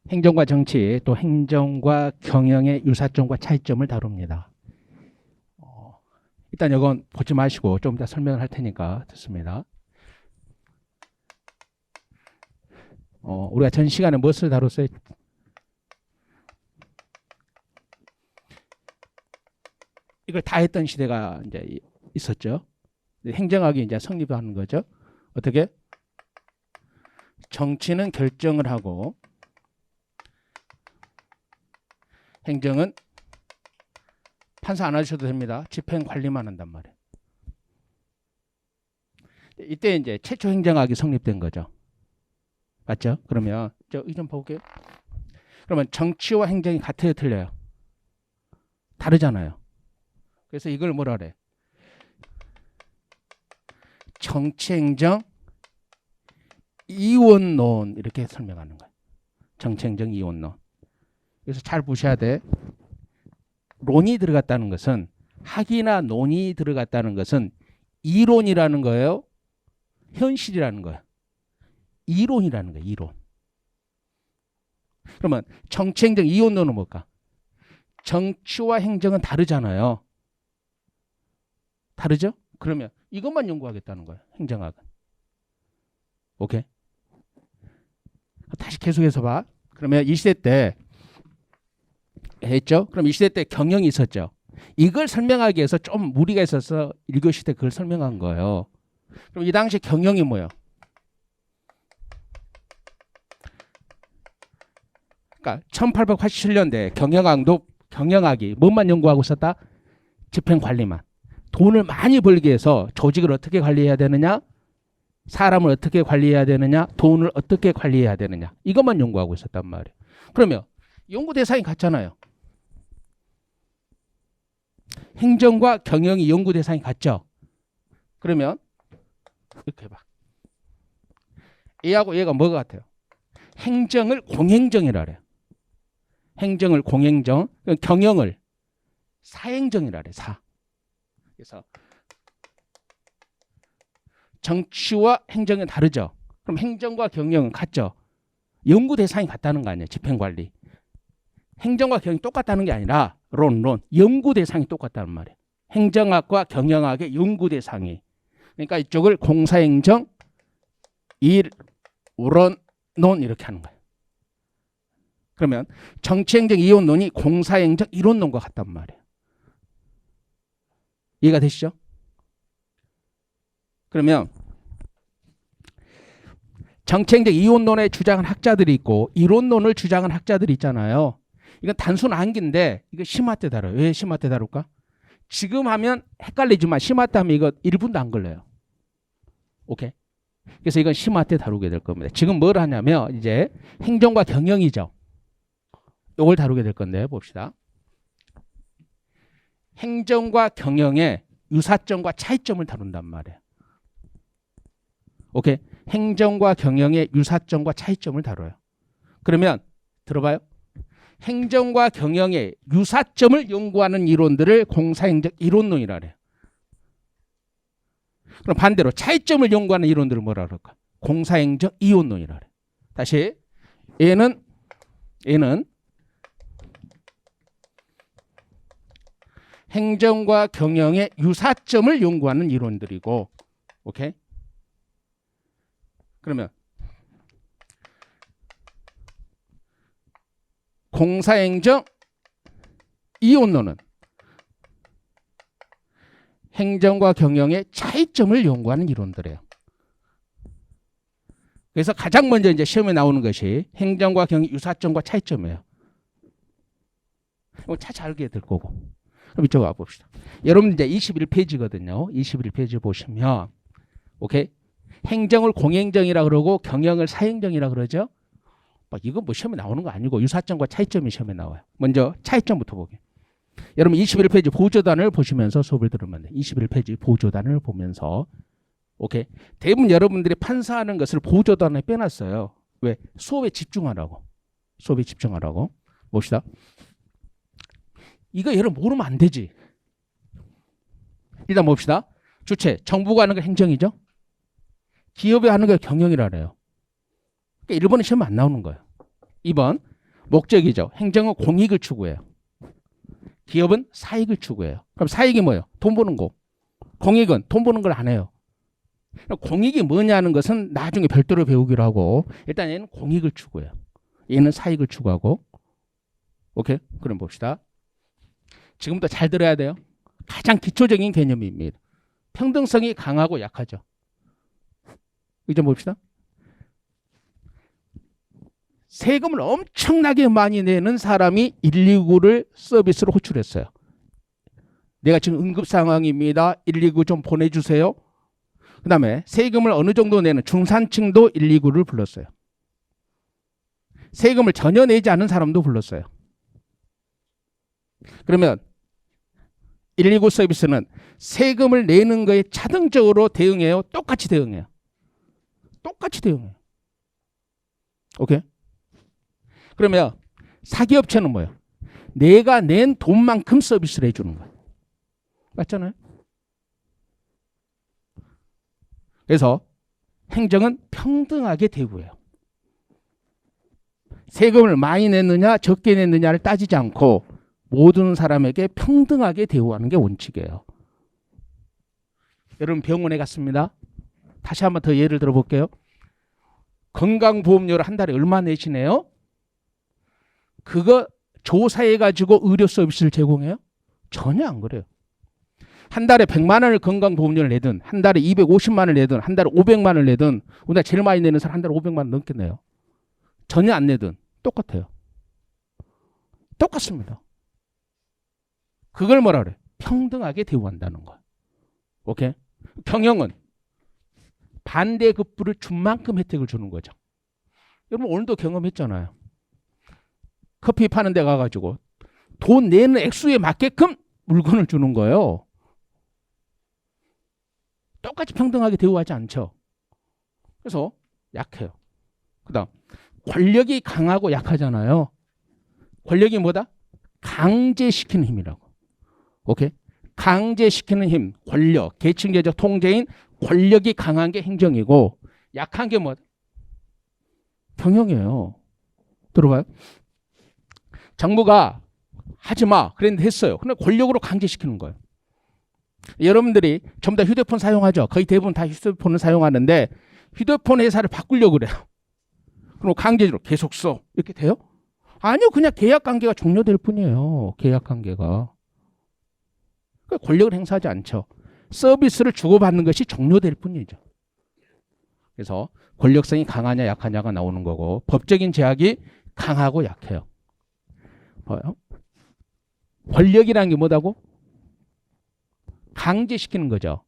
행정과 정치 또 행정과 경영의 유사점과 차이점을 다룹니다. 일단 이건 보지 마시고 좀 이따 설명을 할 테니까 듣습니다. 우리가 전 시간에 무엇을 다뤘어요? 이걸 다 했던 시대가 이제 있었죠. 행정학이 이제 성립하는 거죠. 어떻게? 정치는 결정을 하고 행정은 판사 안 하셔도 됩니다. 집행 관리만 한단 말이에요. 이때 이제 최초 행정학이 성립된 거죠. 맞죠? 그러면 이 좀 볼게요. 그러면 정치와 행정이 같아요, 틀려요? 다르잖아요. 그래서 이걸 뭐라 그래? 정치 행정 이원론 이렇게 설명하는 거예요. 정치 행정 이원론. 그래서 잘 보셔야 돼. 론이 들어갔다는 것은 학이나 논이 들어갔다는 것은 이론이라는 거예요. 현실이라는 거예요. 이론이라는 거예요. 이론. 그러면 정치 행정 이원론은 뭘까? 정치와 행정은 다르잖아요. 다르죠? 그러면 이것만 연구하겠다는 거예요. 행정학은. 오케이? 다시 계속해서 봐. 그러면 이 시대 때 했죠? 그럼 이 시대 때 경영이 있었죠? 이걸 설명하기 위해서 좀 무리가 있어서 1교시 때 그걸 설명한 거예요. 그럼 이 당시 경영이 뭐예요? 그러니까 1887년대 경영학이 뭐만 연구하고 있었다? 집행관리만. 돈을 많이 벌기 위해서 조직을 어떻게 관리해야 되느냐? 사람을 어떻게 관리해야 되느냐? 돈을 어떻게 관리해야 되느냐? 이것만 연구하고 있었단 말이에요. 그러면 연구 대상이 같잖아요. 행정과 경영이 연구 대상이 같죠? 그러면 이렇게 해봐. 얘하고 얘가 뭐가 같아요? 행정을 공행정이라 그래요. 행정을 공행정, 경영을 사행정이라 그래요. 그래서 정치와 행정은 다르죠. 그럼 행정과 경영은 같죠. 연구 대상이 같다는 거 아니에요. 집행관리. 행정과 경영이 똑같다는 게 아니라 연구 대상이 똑같다는 말이에요. 행정학과 경영학의 연구 대상이. 그러니까 이쪽을 공사행정, 이론론 이렇게 하는 거예요. 그러면 정치행정 이원론이 공사행정 이론론과 같단 말이에요. 이해가 되시죠? 그러면 정치행정 이원론에 주장한 학자들이 있고 이론론을 주장한 학자들이 있잖아요. 이건 단순 암기인데 이거 심화 때 다뤄요. 왜 심화 때 다룰까? 지금 하면 헷갈리지만 심화 때 하면 이거 1분도 안 걸려요. 오케이? 그래서 이건 심화 때 다루게 될 겁니다. 지금 뭘 하냐면 이제 행정과 경영이죠. 이걸 다루게 될 건데 봅시다. 행정과 경영의 유사점과 차이점을 다룬단 말이에요. 오케이? 행정과 경영의 유사점과 차이점을 다뤄요. 그러면 들어봐요. 행정과 경영의 유사점을 연구하는 이론들을 공사행정 이론론이라 그래요. 그럼 반대로 차이점을 연구하는 이론들을 뭐라 그럴까? 공사행정 이론론이라 그래요. 다시 얘는 행정과 경영의 유사점을 연구하는 이론들이고, 오케이? 그러면 공사행정 이론론은 행정과 경영의 차이점을 연구하는 이론들이에요. 그래서 가장 먼저 이제 시험에 나오는 것이 행정과 경영 유사점과 차이점이에요. 차차 알게 될 거고. 그럼 이쪽 와 봅시다. 여러분 이제 21페이지거든요. 21페이지 보시면 오케이? 행정을 공행정이라 그러고 경영을 사행정이라 그러죠. 이건 뭐 시험에 나오는 거 아니고 유사점과 차이점이 시험에 나와요. 먼저 차이점부터 보게. 여러분 21페이지 보조단을 보시면서 수업을 들으면 돼. 21페이지 보조단을 보면서 오케이. 대부분 여러분들이 판사하는 것을 보조단에 빼놨어요. 왜? 수업에 집중하라고. 수업에 집중하라고. 봅시다. 이거 여러분 모르면 안 되지. 일단 봅시다. 주체, 정부가 하는 거 행정이죠. 기업이 하는 거 경영이라 그래요. 그러니까 1번은 시험에 안 나오는 거예요. 2번, 목적이죠. 행정은 공익을 추구해요. 기업은 사익을 추구해요. 그럼 사익이 뭐예요? 돈 버는 거. 공익은 돈 버는 걸 안 해요. 공익이 뭐냐는 것은 나중에 별도로 배우기로 하고, 일단 얘는 공익을 추구해요. 얘는 사익을 추구하고. 오케이? 그럼 봅시다. 지금부터 잘 들어야 돼요. 가장 기초적인 개념입니다. 평등성이 강하고 약하죠. 이제 봅시다. 세금을 엄청나게 많이 내는 사람이 119를 서비스로 호출했어요. 내가 지금 응급 상황입니다. 119 좀 보내주세요. 그 다음에 세금을 어느 정도 내는 중산층도 119를 불렀어요. 세금을 전혀 내지 않은 사람도 불렀어요. 그러면 119 서비스는 세금을 내는 거에 자동적으로 대응해요? 똑같이 대응해요? 똑같이 대응해요. 오케이? 그러면 사기업체는 뭐예요? 내가 낸 돈만큼 서비스를 해주는 거예요. 맞잖아요? 그래서 행정은 평등하게 대우해요. 세금을 많이 냈느냐 적게 냈느냐를 따지지 않고 모든 사람에게 평등하게 대우하는 게 원칙이에요. 여러분 병원에 갔습니다. 다시 한번 더 예를 들어볼게요. 건강보험료를 한 달에 얼마 내시네요? 그거 조사해가지고 의료 서비스를 제공해요? 전혀 안 그래요. 한 달에 100만 원을 건강보험료를 내든 한 달에 250만 원을 내든 한 달에 500만 원을 내든 우리나라 제일 많이 내는 사람 한 달에 500만 원 넘게 내요. 전혀 안 내든 똑같아요. 똑같습니다. 그걸 뭐라 그래? 평등하게 대우한다는 거야. 오케이? 경영은 반대급부를 준 만큼 혜택을 주는 거죠. 여러분 오늘도 경험했잖아요. 커피 파는 데 가가지고 돈 내는 액수에 맞게끔 물건을 주는 거예요. 똑같이 평등하게 대우하지 않죠. 그래서 약해요. 그 다음 권력이 강하고 약하잖아요. 권력이 뭐다? 강제시키는 힘이라고. 오케이? 강제시키는 힘, 권력, 계층제적 통제인 권력이 강한 게 행정이고 약한 게 뭐다? 경영이에요. 들어봐요. 정부가 하지 마 그랬는데 했어요. 근데 권력으로 강제시키는 거예요. 여러분들이 전부 다 휴대폰 사용하죠. 거의 대부분 다 휴대폰을 사용하는데 휴대폰 회사를 바꾸려고 그래요. 그럼 강제로 계속 써. 이렇게 돼요? 아니요. 그냥 계약관계가 종료될 뿐이에요. 계약관계가. 권력을 행사하지 않죠. 서비스를 주고받는 것이 종료될 뿐이죠. 그래서 권력성이 강하냐 약하냐가 나오는 거고 법적인 제약이 강하고 약해요. 뭐요? 권력이라는 게 뭐다고? 강제시키는 거죠.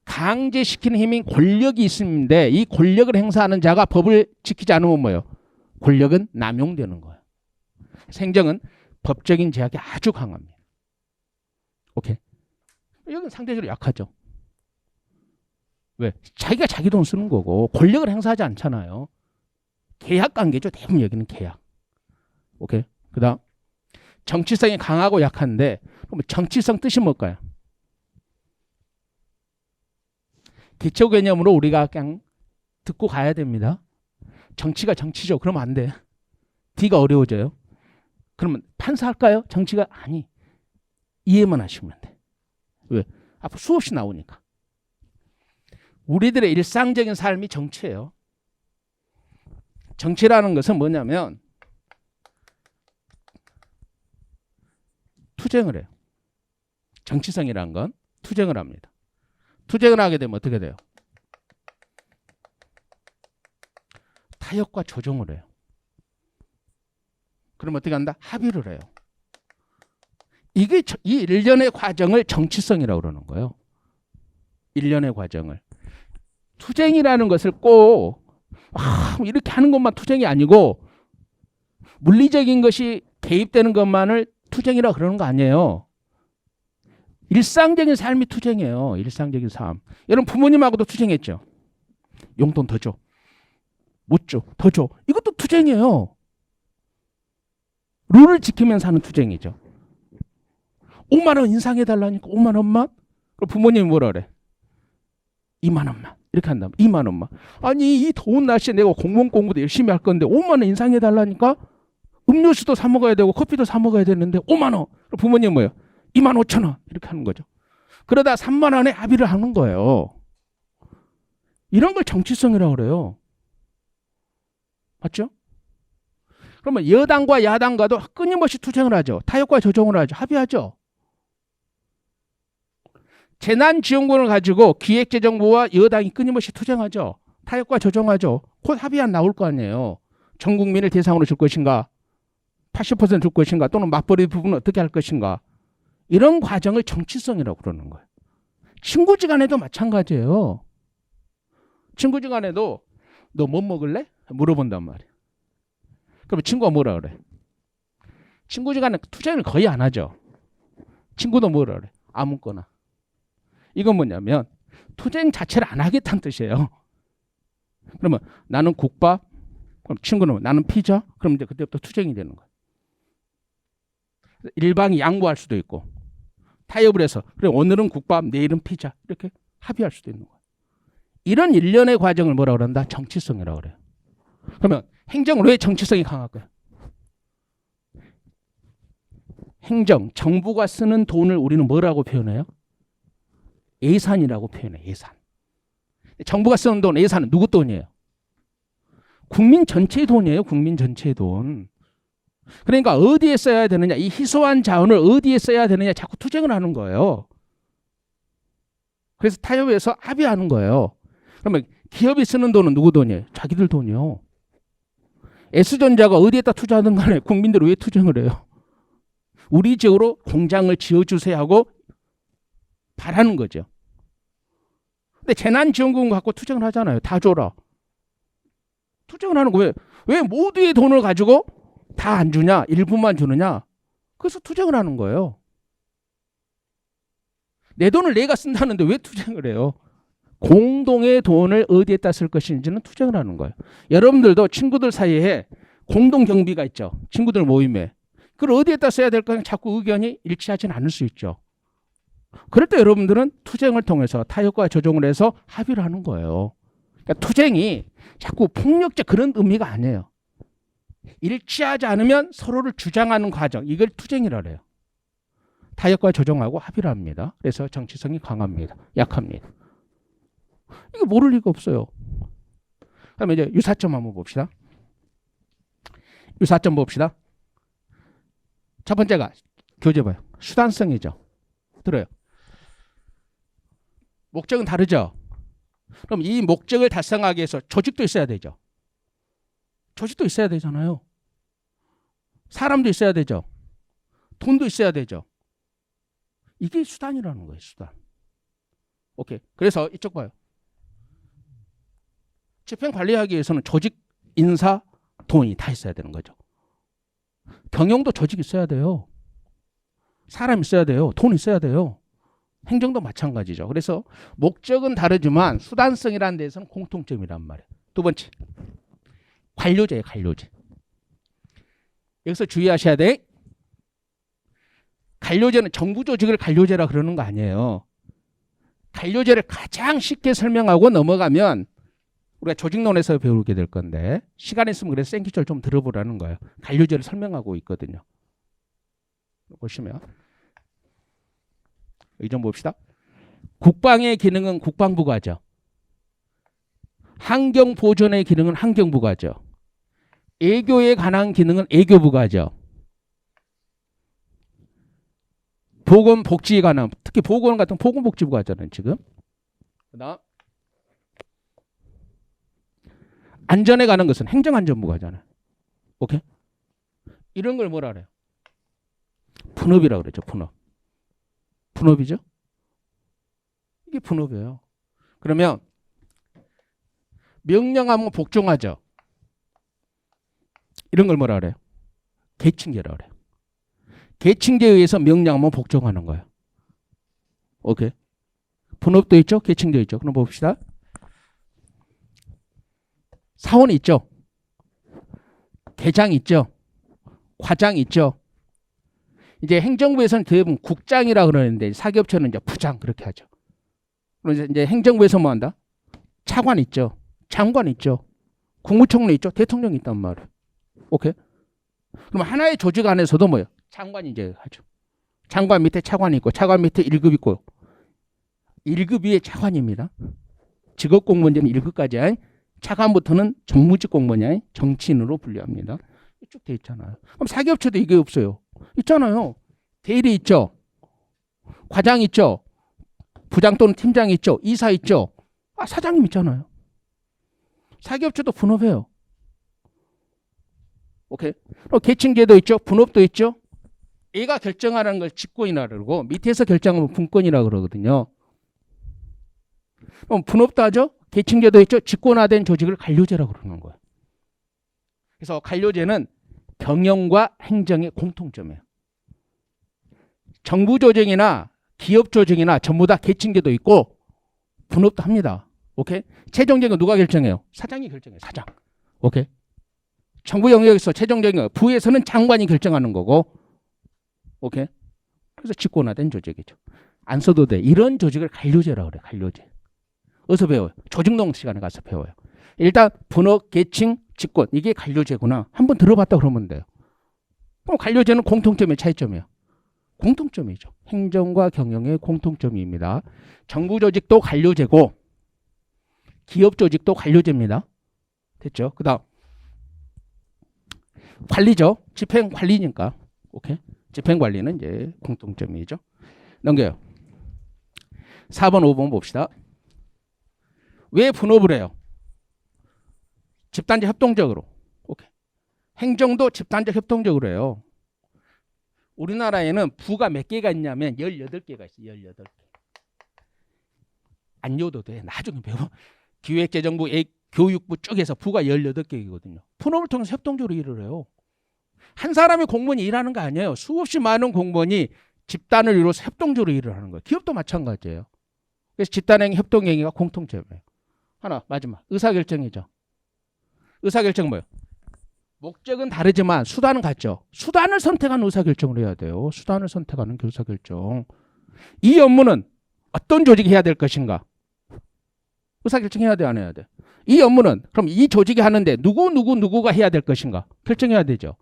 강제시키는 힘인 권력이 있는데 이 권력을 행사하는 자가 법을 지키지 않으면 뭐예요? 권력은 남용되는 거예요. 행정은 법적인 제약이 아주 강합니다. 오케이. 여기는 상대적으로 약하죠. 왜? 자기가 자기 돈 쓰는 거고 권력을 행사하지 않잖아요. 계약 관계죠. 대부분 여기는 계약. 오케이. 그다음 정치성이 강하고 약한데 그럼 정치성 뜻이 뭘까요? 기초 개념으로 우리가 그냥 듣고 가야 됩니다. 정치가 정치죠. 그러면 안 돼. D가 어려워져요. 그러면 판사할까요? 정치가 아니. 이해만 하시면 돼. 왜? 앞으로 수없이 나오니까. 우리들의 일상적인 삶이 정치예요. 정치라는 것은 뭐냐면 투쟁을 해요. 정치성이라는 건 투쟁을 합니다. 투쟁을 하게 되면 어떻게 돼요? 타협과 조정을 해요. 그럼 어떻게 한다? 합의를 해요. 이게 이 일련의 과정을 정치성이라고 그러는 거예요. 일련의 과정을. 투쟁이라는 것을 꼭 이렇게 하는 것만 투쟁이 아니고 물리적인 것이 개입되는 것만을 투쟁이라고 그러는 거 아니에요. 일상적인 삶이 투쟁이에요. 일상적인 삶. 여러분 부모님하고도 투쟁했죠. 용돈 더 줘. 못 줘. 더 줘. 이것도 투쟁이에요. 룰을 지키면서 하는 투쟁이죠. 5만 원 인상해달라니까 5만 원만? 그럼 부모님이 뭐라 그래? 2만 원만. 이렇게 한다면 2만 원만. 아니 이 더운 날씨에 내가 공무원 공부도 열심히 할 건데 5만 원 인상해달라니까? 음료수도 사 먹어야 되고 커피도 사 먹어야 되는데 5만 원. 부모님 뭐예요? 2만 5천 원 이렇게 하는 거죠. 그러다 3만 원에 합의를 하는 거예요. 이런 걸 정치성이라고 그래요. 맞죠? 그러면 여당과 야당과도 끊임없이 투쟁을 하죠. 타협과 조정을 하죠. 합의하죠. 재난지원금을 가지고 기획재정부와 여당이 끊임없이 투쟁하죠. 타협과 조정하죠. 곧 합의안 나올 거 아니에요. 전 국민을 대상으로 줄 것인가, 80%줄 것인가, 또는 맞벌이 부분은 어떻게 할 것인가. 이런 과정을 정치성이라고 그러는 거예요. 친구지간에도 마찬가지예요. 친구지간에도 너 뭐 먹을래? 물어본단 말이에요. 그럼 친구가 뭐라 그래? 친구지간에 투쟁을 거의 안 하죠. 친구도 뭐라 그래? 아무거나. 이건 뭐냐면 투쟁 자체를 안 하겠다는 뜻이에요. 그러면 나는 국밥, 그럼 친구는 나는 피자, 그럼 이제 그때부터 투쟁이 되는 거예요. 일방이 양보할 수도 있고 타협을 해서 그래 오늘은 국밥, 내일은 피자 이렇게 합의할 수도 있는 거예요. 이런 일련의 과정을 뭐라고 그런다? 정치성이라고 그래요. 그러면 행정은 왜 정치성이 강할까요? 행정, 정부가 쓰는 돈을 우리는 뭐라고 표현해요? 예산이라고 표현해요. 예산. 정부가 쓰는 돈, 예산은 누구 돈이에요? 국민 전체의 돈이에요. 국민 전체의 돈. 그러니까 어디에 써야 되느냐, 이 희소한 자원을 어디에 써야 되느냐 자꾸 투쟁을 하는 거예요. 그래서 타협해서 합의하는 거예요. 그러면 기업이 쓰는 돈은 누구 돈이에요? 자기들 돈이요. S전자가 어디에다 투자하든 간에 국민들이 왜 투쟁을 해요? 우리 지역으로 공장을 지어주세요 하고 바라는 거죠. 근데 재난지원금 갖고 투쟁을 하잖아요. 다 줘라. 투쟁을 하는 거 왜 모두의 돈을 가지고 다 안 주냐? 일부만 주느냐? 그래서 투쟁을 하는 거예요. 내 돈을 내가 쓴다는데 왜 투쟁을 해요? 공동의 돈을 어디에다 쓸 것인지는 투쟁을 하는 거예요. 여러분들도 친구들 사이에 공동 경비가 있죠. 친구들 모임에. 그걸 어디에다 써야 될까 자꾸 의견이 일치하지는 않을 수 있죠. 그럴 때 여러분들은 투쟁을 통해서 타협과 조정을 해서 합의를 하는 거예요. 그러니까 투쟁이 자꾸 폭력적 그런 의미가 아니에요. 일치하지 않으면 서로를 주장하는 과정, 이걸 투쟁이라 그래요. 타협과 조정하고 합의를 합니다. 그래서 정치성이 강합니다. 약합니다. 이거 모를 리가 없어요. 그다음에 이제 유사점 한번 봅시다. 유사점 봅시다. 첫 번째가 교재 봐요. 수단성이죠. 들어요. 목적은 다르죠. 그럼 이 목적을 달성하기 위해서 조직도 있어야 되죠. 조직도 있어야 되잖아요. 사람도 있어야 되죠. 돈도 있어야 되죠. 이게 수단이라는 거예요. 수단. 오케이. 그래서 이쪽 봐요. 집행 관리하기 위해서는 조직, 인사, 돈이 다 있어야 되는 거죠. 경영도 조직 있어야 돼요. 사람 있어야 돼요. 돈 있어야 돼요. 행정도 마찬가지죠. 그래서 목적은 다르지만 수단성이라는 데서는 공통점이란 말이에요. 두 번째, 관료제예요. 관료제. 여기서 주의하셔야 돼. 관료제는 정부 조직을 관료제라 그러는 거 아니에요. 관료제를 가장 쉽게 설명하고 넘어가면 우리가 조직론에서 배우게 될 건데 시간 있으면 그래서 생기절 좀 들어보라는 거예요. 관료제를 설명하고 있거든요. 보시면 이 좀 봅시다. 국방의 기능은 국방부가 하죠. 환경보존의 기능은 환경부가 하죠. 애교에 관한 기능은 애교부가 하죠. 보건복지에 관한, 특히 보건 같은 보건복지부가 하잖아요. 지금. 그다음 안전에 관한 것은 행정안전부가 하잖아요. 오케이? 이런 걸 뭐라 그래요? 분업이라고 그러죠. 분업. 분업이죠? 이게 분업이에요. 그러면 명령하면 복종하죠. 이런 걸 뭐라 그래요? 계층제라고 그래요. 계층제에 의해서 명령하면 복종하는 거예요. 오케이. 분업도 있죠? 계층제 있죠? 그럼 봅시다. 사원이 있죠? 계장 있죠? 과장 있죠? 이제 행정부에서는 대부분 국장이라 그러는데 사기업체는 이제 부장 그렇게 하죠. 그럼 이제 행정부에서 뭐 한다? 차관 있죠? 장관 있죠? 국무총리 있죠? 대통령이 있단 말이에요. 오케이? 그럼 하나의 조직 안에서도 뭐예요? 장관이 이제 하죠. 장관 밑에 차관이 있고 차관 밑에 1급 있고 1급 위에 차관입니다. 직업 공무원제는 1급까지 차관부터는 정무직 공무원이 정치인으로 분류합니다. 쭉 돼 있잖아요. 그럼 사기업체도 이게 없어요. 있잖아요. 대리 있죠. 과장 있죠. 부장 또는 팀장 있죠. 이사 있죠. 사장님 있잖아요. 사기업체도 분업해요. 오케이. 계층제도 있죠. 분업도 있죠. 얘가 결정하는 걸 직권이라 그러고 밑에서 결정하면 분권이라 그러거든요. 그럼 분업도 하죠. 계층제도 있죠. 직권화된 조직을 관료제라고 그러는 거예요. 그래서 관료제는 경영과 행정의 공통점이에요. 정부 조직이나 기업 조직이나 전부 다 계층제도 있고 분업도 합니다. 오케이? 최종적인 누가 결정해요? 사장이 결정해요. 사장. 오케이? 정부 영역에서 최종적인 부에서는 장관이 결정하는 거고, 오케이? 그래서 직권화된 조직이죠. 안 써도 돼. 이런 조직을 관료제라고 그래. 관료제. 어디서 배워요? 조직농 시간에 가서 배워요. 일단 분업, 계층, 직권 이게 관료제구나. 한번 들어봤다 그러면 돼요. 그럼 관료제는 공통점의 차이점이에요. 공통점이죠. 행정과 경영의 공통점입니다. 정부 조직도 관료제고 기업 조직도 관료제입니다. 됐죠? 그다음 관리죠. 집행 관리니까. 오케이. 집행 관리는 이제 공통점이죠. 넘겨요. 4번, 5번 봅시다. 왜 분업을 해요? 집단적 협동적으로. 오케이. 행정도 집단적 협동적으로 해요. 우리나라에는 부가 몇 개가 있냐면 18개가 있어요. 18개. 안 외워도 돼. 나중에 배워. 기획재정부, 교육부 쪽에서 부가 18개이거든요. 분업을 통해서 협동적으로 일을 해요. 한 사람의 공무원이 일하는 거 아니에요. 수없이 많은 공무원이 집단을 이루어서 협동적으로 일을 하는 거예요. 기업도 마찬가지예요. 그래서 집단행 협동행위가 공통점이에요. 하나 마지막 의사결정이죠. 의사결정은 뭐예요? 목적은 다르지만 수단은 같죠. 수단을 선택하는 의사결정을 해야 돼요. 수단을 선택하는 의사결정. 이 업무는 어떤 조직이 해야 될 것인가? 의사결정해야 돼, 안 해야 돼? 이 업무는 그럼 이 조직이 하는데 누구가 해야 될 것인가? 결정해야 되죠.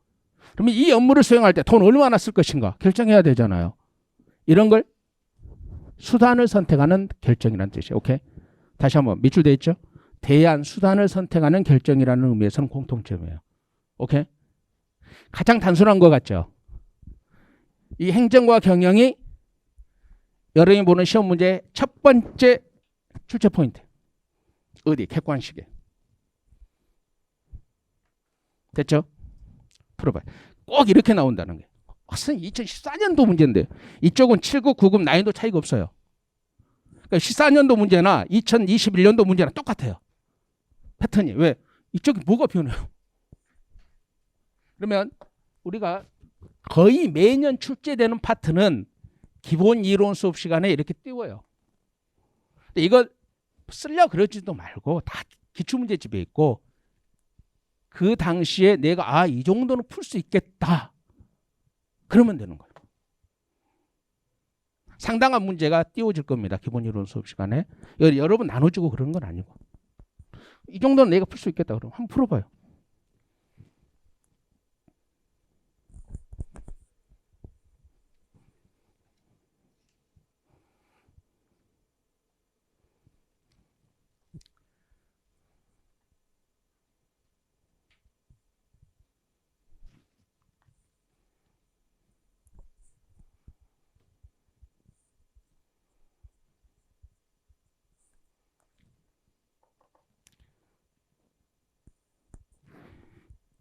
그러면 이 업무를 수행할 때 돈 얼마나 쓸 것인가? 결정해야 되잖아요. 이런 걸 수단을 선택하는 결정이라는 뜻이에요. 오케이? 다시 한번 밑줄 돼 있죠? 대안 수단을 선택하는 결정이라는 의미에서는 공통점이에요. 오케이? 가장 단순한 것 같죠? 이 행정과 경영이 여러분이 보는 시험 문제의 첫 번째 출제 포인트. 어디? 객관식에. 됐죠? 풀어봐요. 꼭 이렇게 나온다는 게. 선생님 2014년도 문제인데 이쪽은 7급, 9급 난이도 차이가 없어요. 그러니까 14년도 문제나 2021년도 문제나 똑같아요. 패턴이. 왜? 이쪽이 뭐가 변해요? 그러면 우리가 거의 매년 출제되는 파트는 기본 이론 수업 시간에 이렇게 띄워요. 이걸 쓰려고 그러지도 말고 다 기출문제집에 있고 그 당시에 내가 이 정도는 풀 수 있겠다. 그러면 되는 거예요. 상당한 문제가 띄워질 겁니다. 기본 이론 수업 시간에. 여러분 나눠주고 그런 건 아니고. 이 정도는 내가 풀 수 있겠다. 그러면 한번 풀어봐요.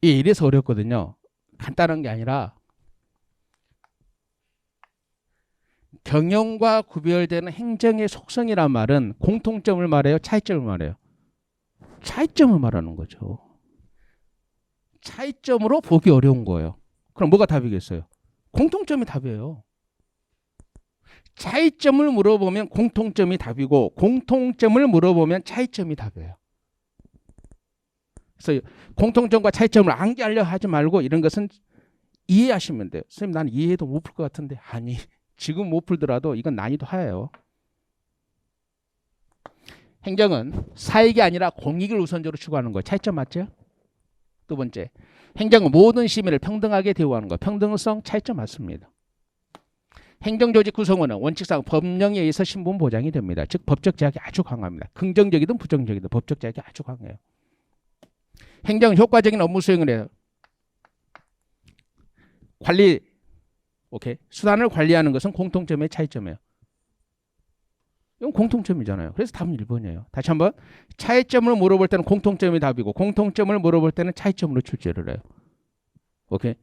이래서 어렵거든요. 간단한 게 아니라 경영과 구별되는 행정의 속성이란 말은 공통점을 말해요? 차이점을 말해요? 차이점을 말하는 거죠. 차이점으로 보기 어려운 거예요. 그럼 뭐가 답이겠어요? 공통점이 답이에요. 차이점을 물어보면 공통점이 답이고 공통점을 물어보면 차이점이 답이에요. 그래서 공통점과 차이점을 암기하려 하지 말고 이런 것은 이해하시면 돼요. 선생님 나는 이해해도 못 풀 것 같은데 아니 지금 못 풀더라도 이건 난이도 하예요. 행정은 사익이 아니라 공익을 우선적으로 추구하는 거예요. 차이점 맞죠? 두 번째 행정은 모든 시민을 평등하게 대우하는 것. 평등성 차이점 맞습니다. 행정조직 구성원은 원칙상 법령에 의해서 신분 보장이 됩니다. 즉 법적 제약이 아주 강합니다. 긍정적이든 부정적이든 법적 제약이 아주 강해요. 행정은 효과적인 업무 수행을 해요. 관리, 오케이. 수단을 관리하는 것은 공통점의 차이점이에요. 이건 공통점이잖아요. 그래서 답은 1번이에요. 다시 한번 차이점을 물어볼 때는 공통점이 답이고 공통점을 물어볼 때는 차이점으로 출제를 해요. 오케이.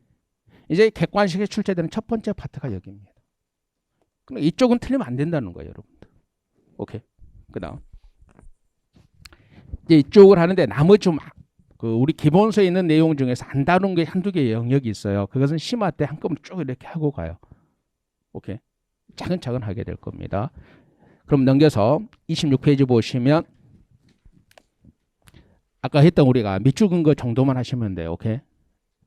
이제 객관식에 출제되는 첫 번째 파트가 여기입니다. 그럼 이쪽은 틀리면 안 된다는 거예요, 여러분들. 오케이. 그다음 이제 이쪽을 하는데 나머지 좀 우리 기본서에 있는 내용 중에서 안 다룬 게 한두 개 영역이 있어요. 그것은 심화 때 한꺼번에 쭉 이렇게 하고 가요. 오케이. 차근차근 하게 될 겁니다. 그럼 넘겨서 26페이지 보시면 아까 했던 우리가 밑줄 근 거 정도만 하시면 돼요. 오케이.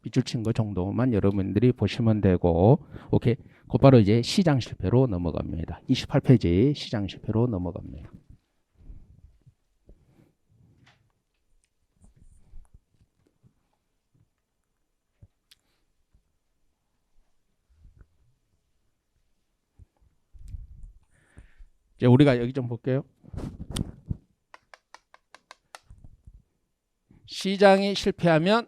밑줄 친 거 정도만 여러분들이 보시면 되고, 오케이. 곧바로 이제 시장 실패로 넘어갑니다. 28페이지 시장 실패로 넘어갑니다. 이제 우리가 여기 좀 볼게요. 시장이 실패하면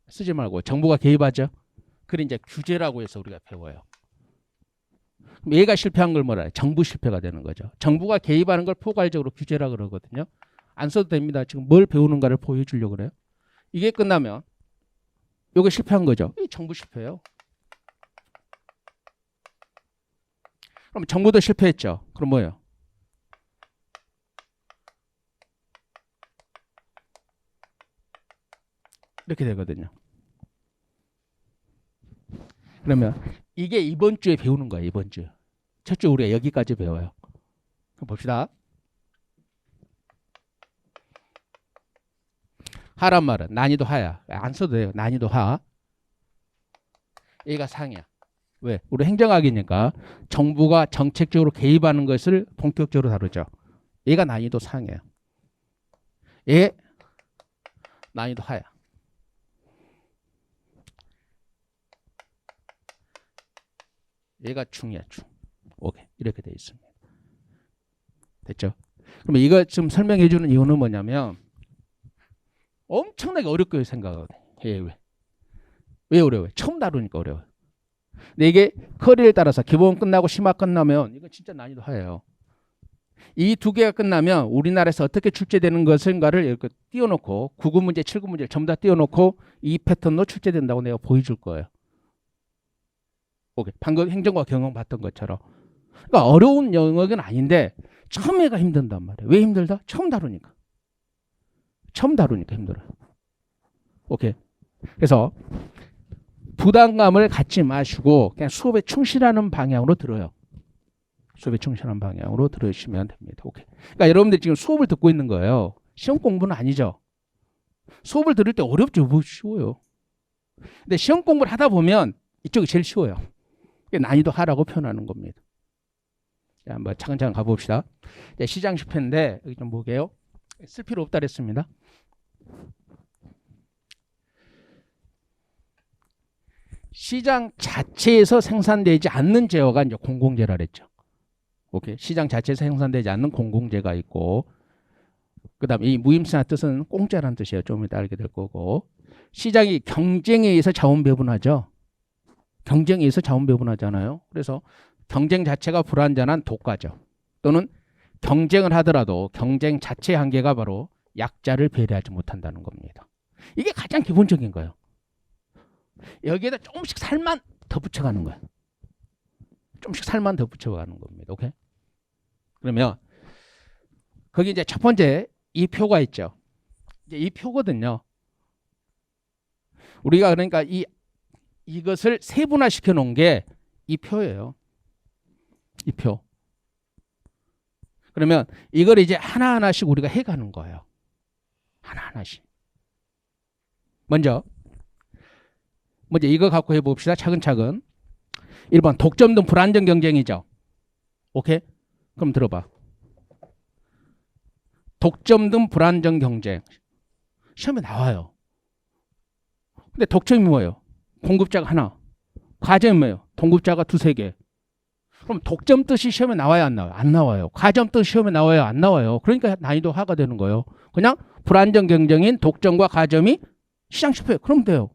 쓰지 말고 정부가 개입하죠. 그래 이제 규제라고 해서 우리가 배워요. 그럼 얘가 실패한 걸 뭐라 해요? 정부 실패가 되는 거죠. 정부가 개입하는 걸 포괄적으로 규제라 그러거든요. 안 써도 됩니다. 지금 뭘 배우는가를 보여주려고 그래요. 이게 끝나면 이게 실패한 거죠. 이 정부 실패예요. 그럼 정부도 실패했죠. 그럼 뭐예요? 이렇게 되거든요. 그러면 이게 이번 주에 배우는 거예요. 이번 주. 첫 주 우리가 여기까지 배워요. 그럼 봅시다. 하란 말은 난이도 하야. 안 써도 돼요. 난이도 하. 얘가 상이야. 왜? 우리 행정학이니까 정부가 정책적으로 개입하는 것을 본격적으로 다루죠. 얘가 난이도 상이에요. 얘 난이도 하야. 얘가 중이야, 중. 오케이. 이렇게 돼 있습니다. 됐죠? 그럼 이거 지금 설명해 주는 이유는 뭐냐면 엄청나게 어렵게 생각하거든. 왜 어려워요? 처음 다루니까 어려워요. 근데 이게 커리에 따라서 기본 끝나고 심화 끝나면 이거 진짜 난이도 하예요. 이 두 개가 끝나면 우리나라에서 어떻게 출제되는 것인가를 이렇게 띄워놓고 9급 문제, 7급 문제 전부 다 띄워놓고 이 패턴으로 출제된다고 내가 보여줄 거예요. 오케이. 방금 행정과 경영 봤던 것처럼. 그러니까 어려운 영역은 아닌데 처음에가 힘든단 말이에요. 왜 힘들다? 처음 다루니까. 처음 다루니까 힘들어요. 오케이. 그래서 부담감을 갖지 마시고 그냥 수업에 충실하는 방향으로 들어요. 수업에 충실한 방향으로 들으시면 됩니다. 오케이. 그러니까 여러분들이 지금 수업을 듣고 있는 거예요. 시험 공부는 아니죠. 수업을 들을 때 어렵죠. 뭐 쉬워요. 근데 시험 공부를 하다 보면 이쪽이 제일 쉬워요. 난이도 하라고 표현하는 겁니다. 자, 한번 차근차근 가봅시다. 시장 실패인데 여기 좀 보게요. 쓸 필요 없다 그랬습니다. 시장 자체에서 생산되지 않는 재화가 이제 공공재라 그랬죠. 오케이. 시장 자체에서 생산되지 않는 공공재가 있고, 그다음에 이 무임승한 뜻은 공짜라는 뜻이에요. 좀 이따 알게 될 거고, 시장이 경쟁에 의해서 자원 배분하죠. 경쟁에 의해서 자원 배분하잖아요. 그래서 경쟁 자체가 불완전한 독과죠. 또는 경쟁을 하더라도 경쟁 자체의 한계가 바로 약자를 배려하지 못한다는 겁니다. 이게 가장 기본적인 거예요. 여기에다 조금씩 살만 더 붙여가는 거야. 조금씩 살만 더 붙여가는 겁니다. 오케이? 그러면 거기 이제 첫 번째 이 표가 있죠. 이제 이 표거든요. 우리가 그러니까 이것을 세분화시켜 놓은 게 이 표예요. 이 표. 그러면 이걸 이제 하나하나씩 우리가 해가는 거예요. 하나하나씩. 먼저 이거 갖고 해봅시다. 차근차근. 1번 독점 등 불안정 경쟁이죠. 오케이? 그럼 들어봐. 독점 등 불안정 경쟁. 시험에 나와요. 근데 독점이 뭐예요? 공급자가 하나. 과점이 뭐예요? 공급자가 두세 개. 그럼 독점 뜻이 시험에 나와요, 안 나와요? 안 나와요. 과점 뜻 시험에 나와요, 안 나와요? 그러니까 난이도 하가 되는 거예요. 그냥 불안정 경쟁인 독점과 과점이 시장 실패. 그러면 돼요.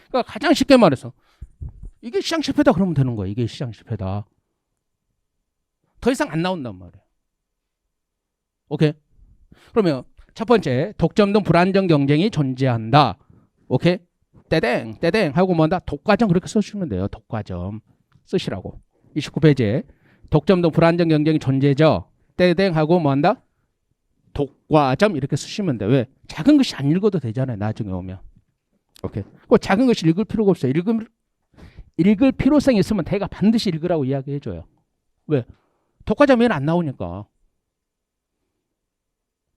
그러니까 가장 쉽게 말해서 이게 시장 실패다 그러면 되는 거예요. 이게 시장 실패다. 더 이상 안 나온단 말이에요. 오케이? 그러면 첫 번째, 독점 등 불안정 경쟁이 존재한다. 오케이? 떼댕 떼댕 하고 뭐한다? 독과점 그렇게 써주시면 돼요. 독과점 쓰시라고. 29페이지에 독점 등 불안정 경쟁이 존재죠. 떼댕 하고 뭐한다? 독과점 이렇게 쓰시면 돼요. 왜? 작은 글씨 안 읽어도 되잖아요. 나중에 오면. 오케이. 그 작은 글씨 읽을 필요가 없어요. 읽을 필요성이 있으면 대가 반드시 읽으라고 이야기해줘요. 왜? 독과점에는 안 나오니까.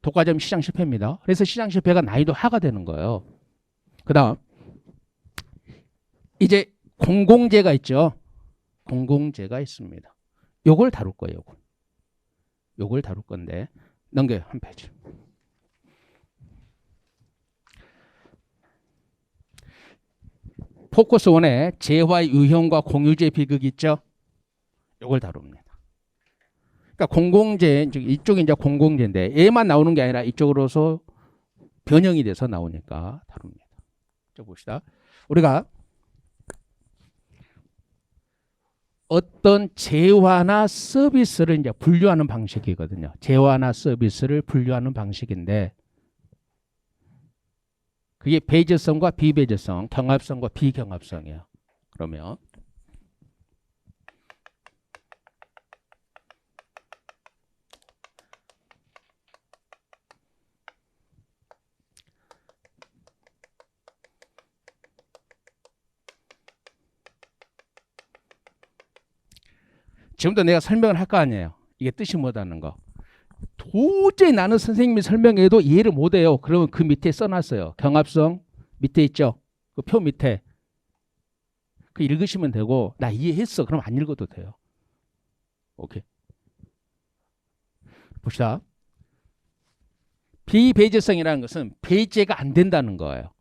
독과점 시장 실패입니다. 그래서 시장 실패가 난이도 하가 되는 거예요. 그 다음 이제 공공재가 있죠. 공공재가 있습니다. 요걸 다룰 거예요. 요걸 다룰 건데 넘겨요. 한 페이지. 포커스 1에 재화 유형과 공유재 비극 있죠. 요걸 다룹니다. 그러니까 공공재, 이쪽이 이제 공공재인데 얘만 나오는 게 아니라 이쪽으로서 변형이 돼서 나오니까 다룹니다. 저 봅시다. 우리가 어떤 재화나 서비스를 이제 분류하는 방식이거든요. 재화나 서비스를 분류하는 방식인데 그게 배제성과 비배제성, 경합성과 비경합성이에요. 그러면 지금도 내가 설명을 할 거 아니에요. 이게 뜻이 뭐다는 거. 도저히 나는 선생님이 설명해도 이해를 못해요. 그러면 그 밑에 써놨어요. 경합성 밑에 있죠. 그 표 밑에. 그 읽으시면 되고 나 이해했어. 그럼 안 읽어도 돼요. 오케이. 봅시다. 비배제성이라는 것은 배제가 안 된다는 거예요.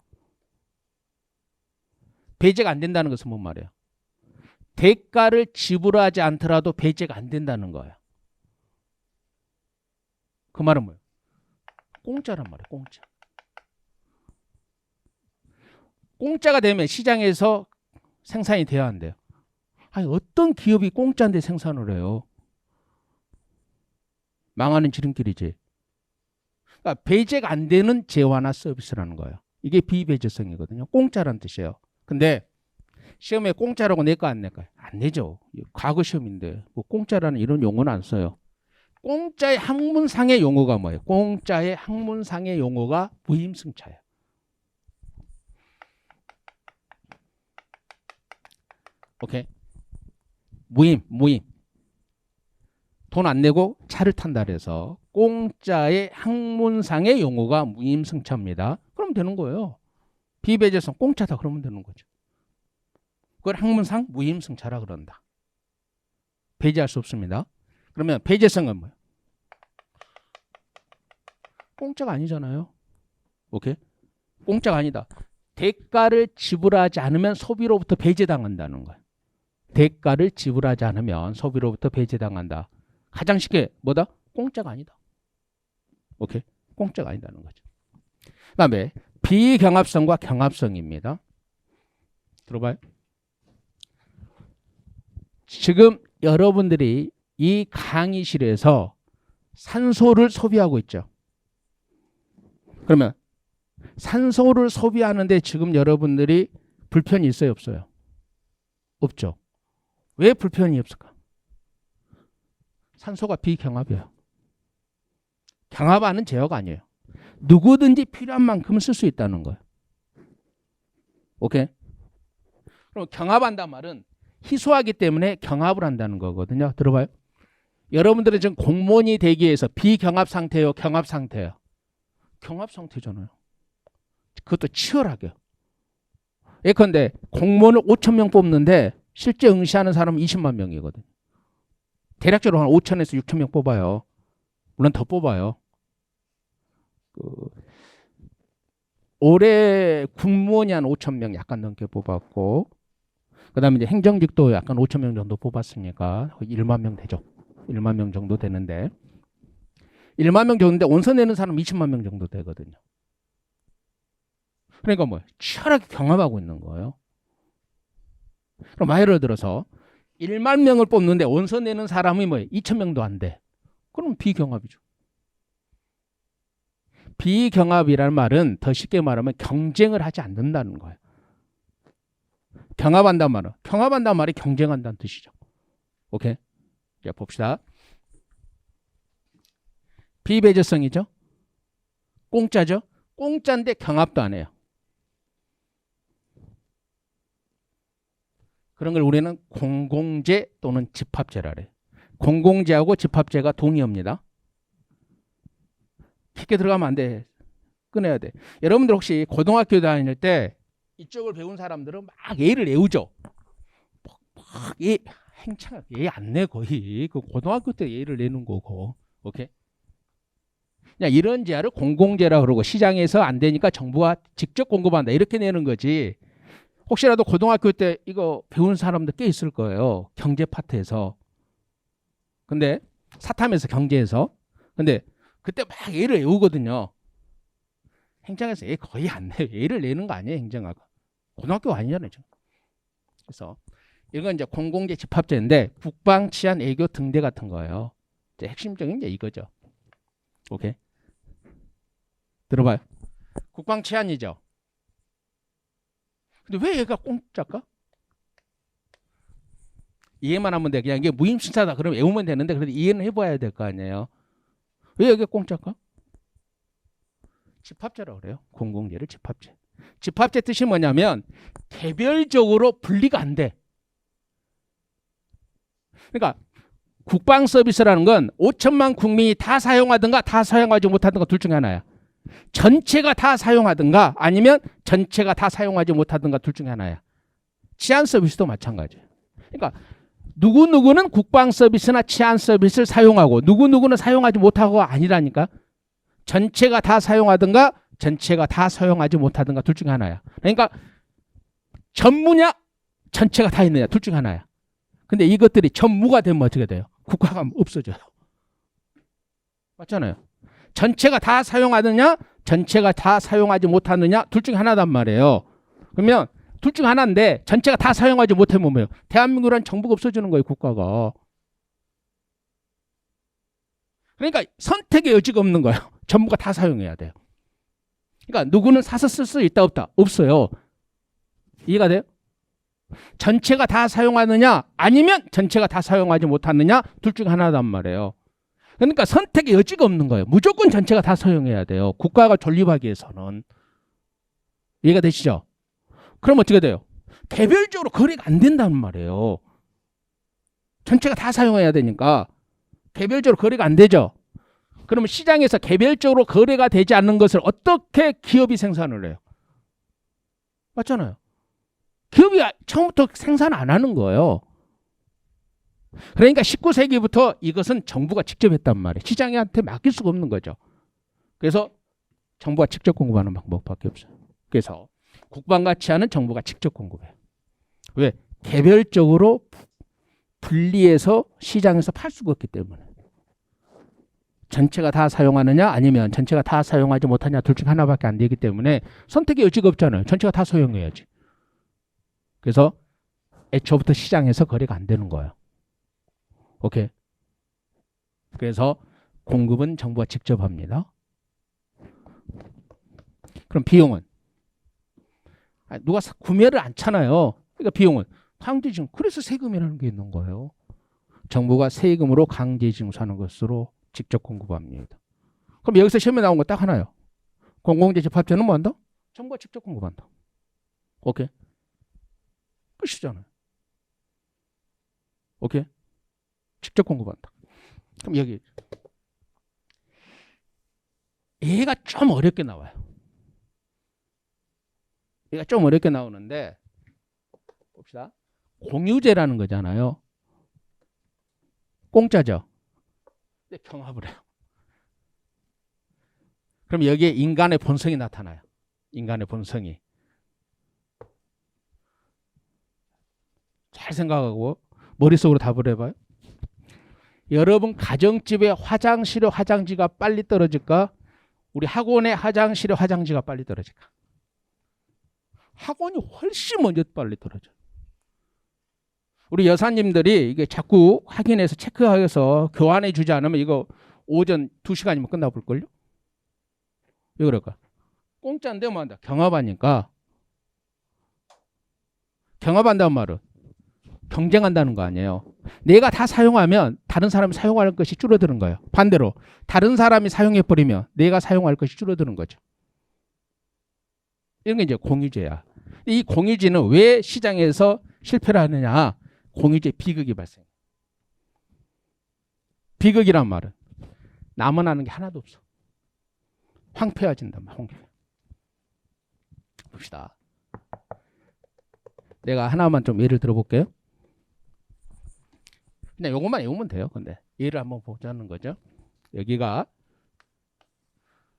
배제가 안 된다는 것은 뭔 말이에요? 대가를 지불하지 않더라도 배제가 안 된다는 거예요. 그 말은 뭐예요? 공짜란 말이에요. 공짜. 공짜가 되면 시장에서 생산이 돼야 한대요. 아니 어떤 기업이 공짜인데 생산을 해요? 망하는 지름길이지. 그러니까 배제가 안 되는 재화나 서비스라는 거예요. 이게 비배제성이거든요. 공짜란 뜻이에요. 근데 시험에 공짜라고 낼까 안 낼까요? 안 내죠. 과거 시험인데 뭐 공짜라는 이런 용어는 안 써요. 공짜의 학문상의 용어가 뭐예요? 공짜의 학문상의 용어가 무임승차예요. 오케이? 무임. 돈 안 내고 차를 탄다 그래서 공짜의 학문상의 용어가 무임승차입니다. 그럼 되는 거예요. 비배제성 공짜다 그러면 되는 거죠. 그걸 학문상 무임승차라 그런다. 배제할 수 없습니다. 그러면 배제성은 뭐예요? 공짜가 아니잖아요. 오케이? 공짜가 아니다. 대가를 지불하지 않으면 소비로부터 배제당한다는 거예요. 대가를 지불하지 않으면 소비로부터 배제당한다. 가장 쉽게 뭐다? 공짜가 아니다. 오케이? 공짜가 아니다는 거죠. 그 다음에 비경합성과 경합성입니다. 들어봐요. 지금 여러분들이 이 강의실에서 산소를 소비하고 있죠. 그러면 산소를 소비하는데 지금 여러분들이 불편이 있어요, 없어요? 없죠. 왜 불편이 없을까? 산소가 비경합이에요. 경합하는 제어가 아니에요. 누구든지 필요한 만큼 쓸 수 있다는 거예요. 오케이? 그럼 경합한단 말은 희소하기 때문에 경합을 한다는 거거든요. 들어봐요. 여러분들은 지금 공무원이 되기 위해서 비경합 상태예요, 경합 상태예요? 경합 상태잖아요. 그것도 치열하게. 예컨대 공무원을 5,000명 뽑는데 실제 응시하는 사람은 20만 명이거든요. 대략적으로 한 5,000에서 6,000명 뽑아요. 물론 더 뽑아요. 올해 군무원이 한 5천 명 약간 넘게 뽑았고, 그 다음에 이제 행정직도 약간 5천 명 정도 뽑았으니까 1만 명 되죠. 1만 명 정도 되는데, 1만 명 정도인데 원서 내는 사람 20만 명 정도 되거든요. 그러니까 뭐 치열하게 경합하고 있는 거예요. 그럼 예를 들어서 1만 명을 뽑는데 원서 내는 사람이 뭐 2천 명도 안 돼. 그럼 비경합이죠. 비경합이라는 말은 더 쉽게 말하면 경쟁을 하지 않는다는 거예요. 경합한다는 말이 경쟁한다는 뜻이죠. 오케이? 자, 봅시다. 비배제성이죠. 공짜죠. 공짜인데 경합도 안 해요. 그런 걸 우리는 공공재 또는 집합제라 그래요. 공공재하고 집합제가 동의어입니다. 깊게 들어가면 안 돼. 끊어야 돼. 여러분들 혹시 고등학교 다닐 때 이쪽을 배운 사람들은 막 예를 외우죠. 막 예, 행차가 예 안 내 거의. 그 고등학교 때 예를 내는 거고. 오케이? 그냥 이런 제한을 공공재라 그러고 시장에서 안 되니까 정부가 직접 공급한다 이렇게 내는 거지. 혹시라도 고등학교 때 이거 배운 사람들 꽤 있을 거예요. 경제 파트에서. 근데 사탐에서 경제에서. 근데 그때 막 예를 외우거든요. 행정에서 예 거의 안 내요. 예를 내는 거 아니에요, 행정학은. 고등학교 아니잖아요. 그래서 이건 이제 공공재 집합제인데 국방, 치안, 애교, 등대 같은 거예요. 이제 핵심적인 게 이거죠. 오케이. 들어봐요. 국방, 치안이죠. 근데 왜 얘가 공짜일까? 이해만 하면 돼. 그냥 이게 무임승차다 그러면 외우면 되는데 그래도 이해는 해봐야 될 거 아니에요. 왜 여기가 공짜일까? 집합제라고 그래요. 공공재를 집합제. 집합제 뜻이 뭐냐면 개별적으로 분리가 안 돼. 그러니까 국방 서비스라는 건 5천만 국민이 다 사용하든가 다 사용하지 못하든가 둘 중에 하나야. 전체가 다 사용하든가 아니면 전체가 다 사용하지 못하든가 둘 중에 하나야. 치안 서비스도 마찬가지예요. 그러니까 누구누구는 국방 서비스나 치안 서비스를 사용하고 누구누구는 사용하지 못하고 아니라니까. 전체가 다 사용하든가 전체가 다 사용하지 못하든가 둘 중에 하나야. 그러니까 전무냐 전체가 다 있느냐 둘 중에 하나야. 근데 이것들이 전무가 되면 어떻게 돼요? 국가가 없어져요. 맞잖아요. 전체가 다 사용하느냐 전체가 다 사용하지 못하느냐 둘 중에 하나단 말이에요. 그러면 둘 중 하나인데 전체가 다 사용하지 못하면 뭐예요? 대한민국이란 정부가 없어지는 거예요. 국가가. 그러니까 선택의 여지가 없는 거예요. 전부가 다 사용해야 돼요. 그러니까 누구는 사서 쓸 수 있다 없다? 없어요. 이해가 돼요? 전체가 다 사용하느냐 아니면 전체가 다 사용하지 못하느냐 둘 중 하나단 말이에요. 그러니까 선택의 여지가 없는 거예요. 무조건 전체가 다 사용해야 돼요. 국가가 존립하기 위해서는. 이해가 되시죠? 그럼 어떻게 돼요? 개별적으로 거래가 안 된다는 말이에요. 전체가 다 사용해야 되니까 개별적으로 거래가 안 되죠. 그러면 시장에서 개별적으로 거래가 되지 않는 것을 어떻게 기업이 생산을 해요? 맞잖아요. 기업이 처음부터 생산 안 하는 거예요. 그러니까 19세기부터 이것은 정부가 직접 했단 말이에요. 시장한테 맡길 수가 없는 거죠. 그래서 정부가 직접 공급하는 방법밖에 없어요. 그래서 국방과 치안은 정부가 직접 공급해요. 왜? 개별적으로 분리해서 시장에서 팔 수가 없기 때문에. 전체가 다 사용하느냐 아니면 전체가 다 사용하지 못하냐 둘 중 하나밖에 안 되기 때문에 선택의 여지가 없잖아요. 전체가 다 사용해야지. 그래서 애초부터 시장에서 거래가 안 되는 거예요. 오케이. 그래서 공급은 정부가 직접 합니다. 그럼 비용은? 누가 구매를 않잖아요. 그러니까 비용은 강제징수. 그래서 세금이라는 게 있는 거예요. 정부가 세금으로 강제징수하는 것으로 직접 공급합니다. 그럼 여기서 시험에 나온 거 딱 하나요. 공공재 집합제는 뭐 한다? 정부가 직접 공급한다. 오케이. 끝이잖아요. 오케이. 직접 공급한다. 그럼 여기 얘가 좀 어렵게 나와요. 얘가 좀 어렵게 나오는데 봅시다. 공유제라는 거잖아요. 공짜죠. 근데 경합을 해요. 그럼 여기에 인간의 본성이 나타나요. 인간의 본성이. 잘 생각하고 머릿속으로 답을 해봐요. 여러분 가정집에 화장실에 화장지가 빨리 떨어질까? 우리 학원에 화장실에 화장지가 빨리 떨어질까? 학원이 훨씬 먼저 빨리 떨어져요. 우리 여사님들이 이게 자꾸 확인해서 체크해서 교환해 주지 않으면 이거 오전 2시간이면 끝나볼걸요? 왜 그럴까? 공짜인데 뭐 한다. 경합하니까. 경합한다는 말은 경쟁한다는 거 아니에요. 내가 다 사용하면 다른 사람이 사용할 것이 줄어드는 거예요. 반대로 다른 사람이 사용해버리면 내가 사용할 것이 줄어드는 거죠. 이런 게 이제 공유제야. 이 공유제는 왜 시장에서 실패를 하느냐? 공유제 비극이 발생. 비극이란 말은 남아나는 게 하나도 없어. 황폐해진단 말이야. 황폐. 봅시다. 내가 하나만 좀 예를 들어볼게요. 그냥 요것만 외우면 돼요. 근데 예를 한번 보자는 거죠. 여기가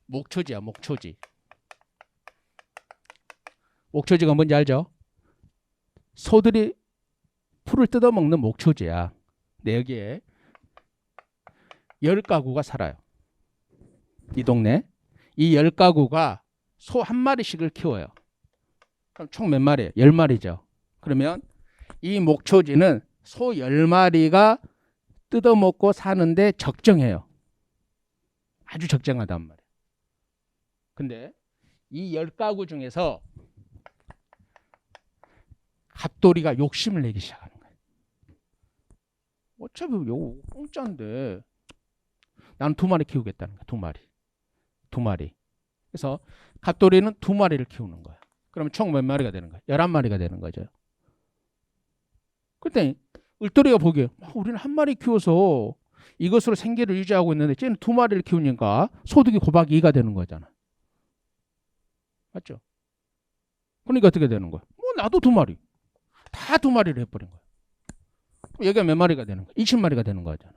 목초지야, 목초지. 목초지가 뭔지 알죠? 소들이 풀을 뜯어먹는 목초지야. 근데 여기에 10가구가 살아요. 이 동네. 이 10가구가 소 한 마리씩을 키워요. 그럼 총 몇 마리예요? 10마리죠. 그러면 이 목초지는 소 10마리가 뜯어먹고 사는데 적정해요. 아주 적정하단 말이에요. 근데 이 10가구 중에서 갑돌이가 욕심을 내기 시작하는 거예요. 어차피 이거 공짜인데 나는 2마리 키우겠다는 거야. 2마리. 2마리. 그래서 갑돌이는 2마리를 키우는 거야. 그러면 총 몇 마리가 되는 거야? 11마리가 되는 거죠. 그때 을돌이가 보기에 우리는 1마리 키워서 이것으로 생계를 유지하고 있는데 쟤는 2마리를 키우니까 소득이 곱하기 2가 되는 거잖아. 맞죠? 그러니까 어떻게 되는 거야? 뭐 나도 2마리. 다 2마리를 해버린 거야. 여기가 몇 마리가 되는 거야? 20마리가 되는 거잖아.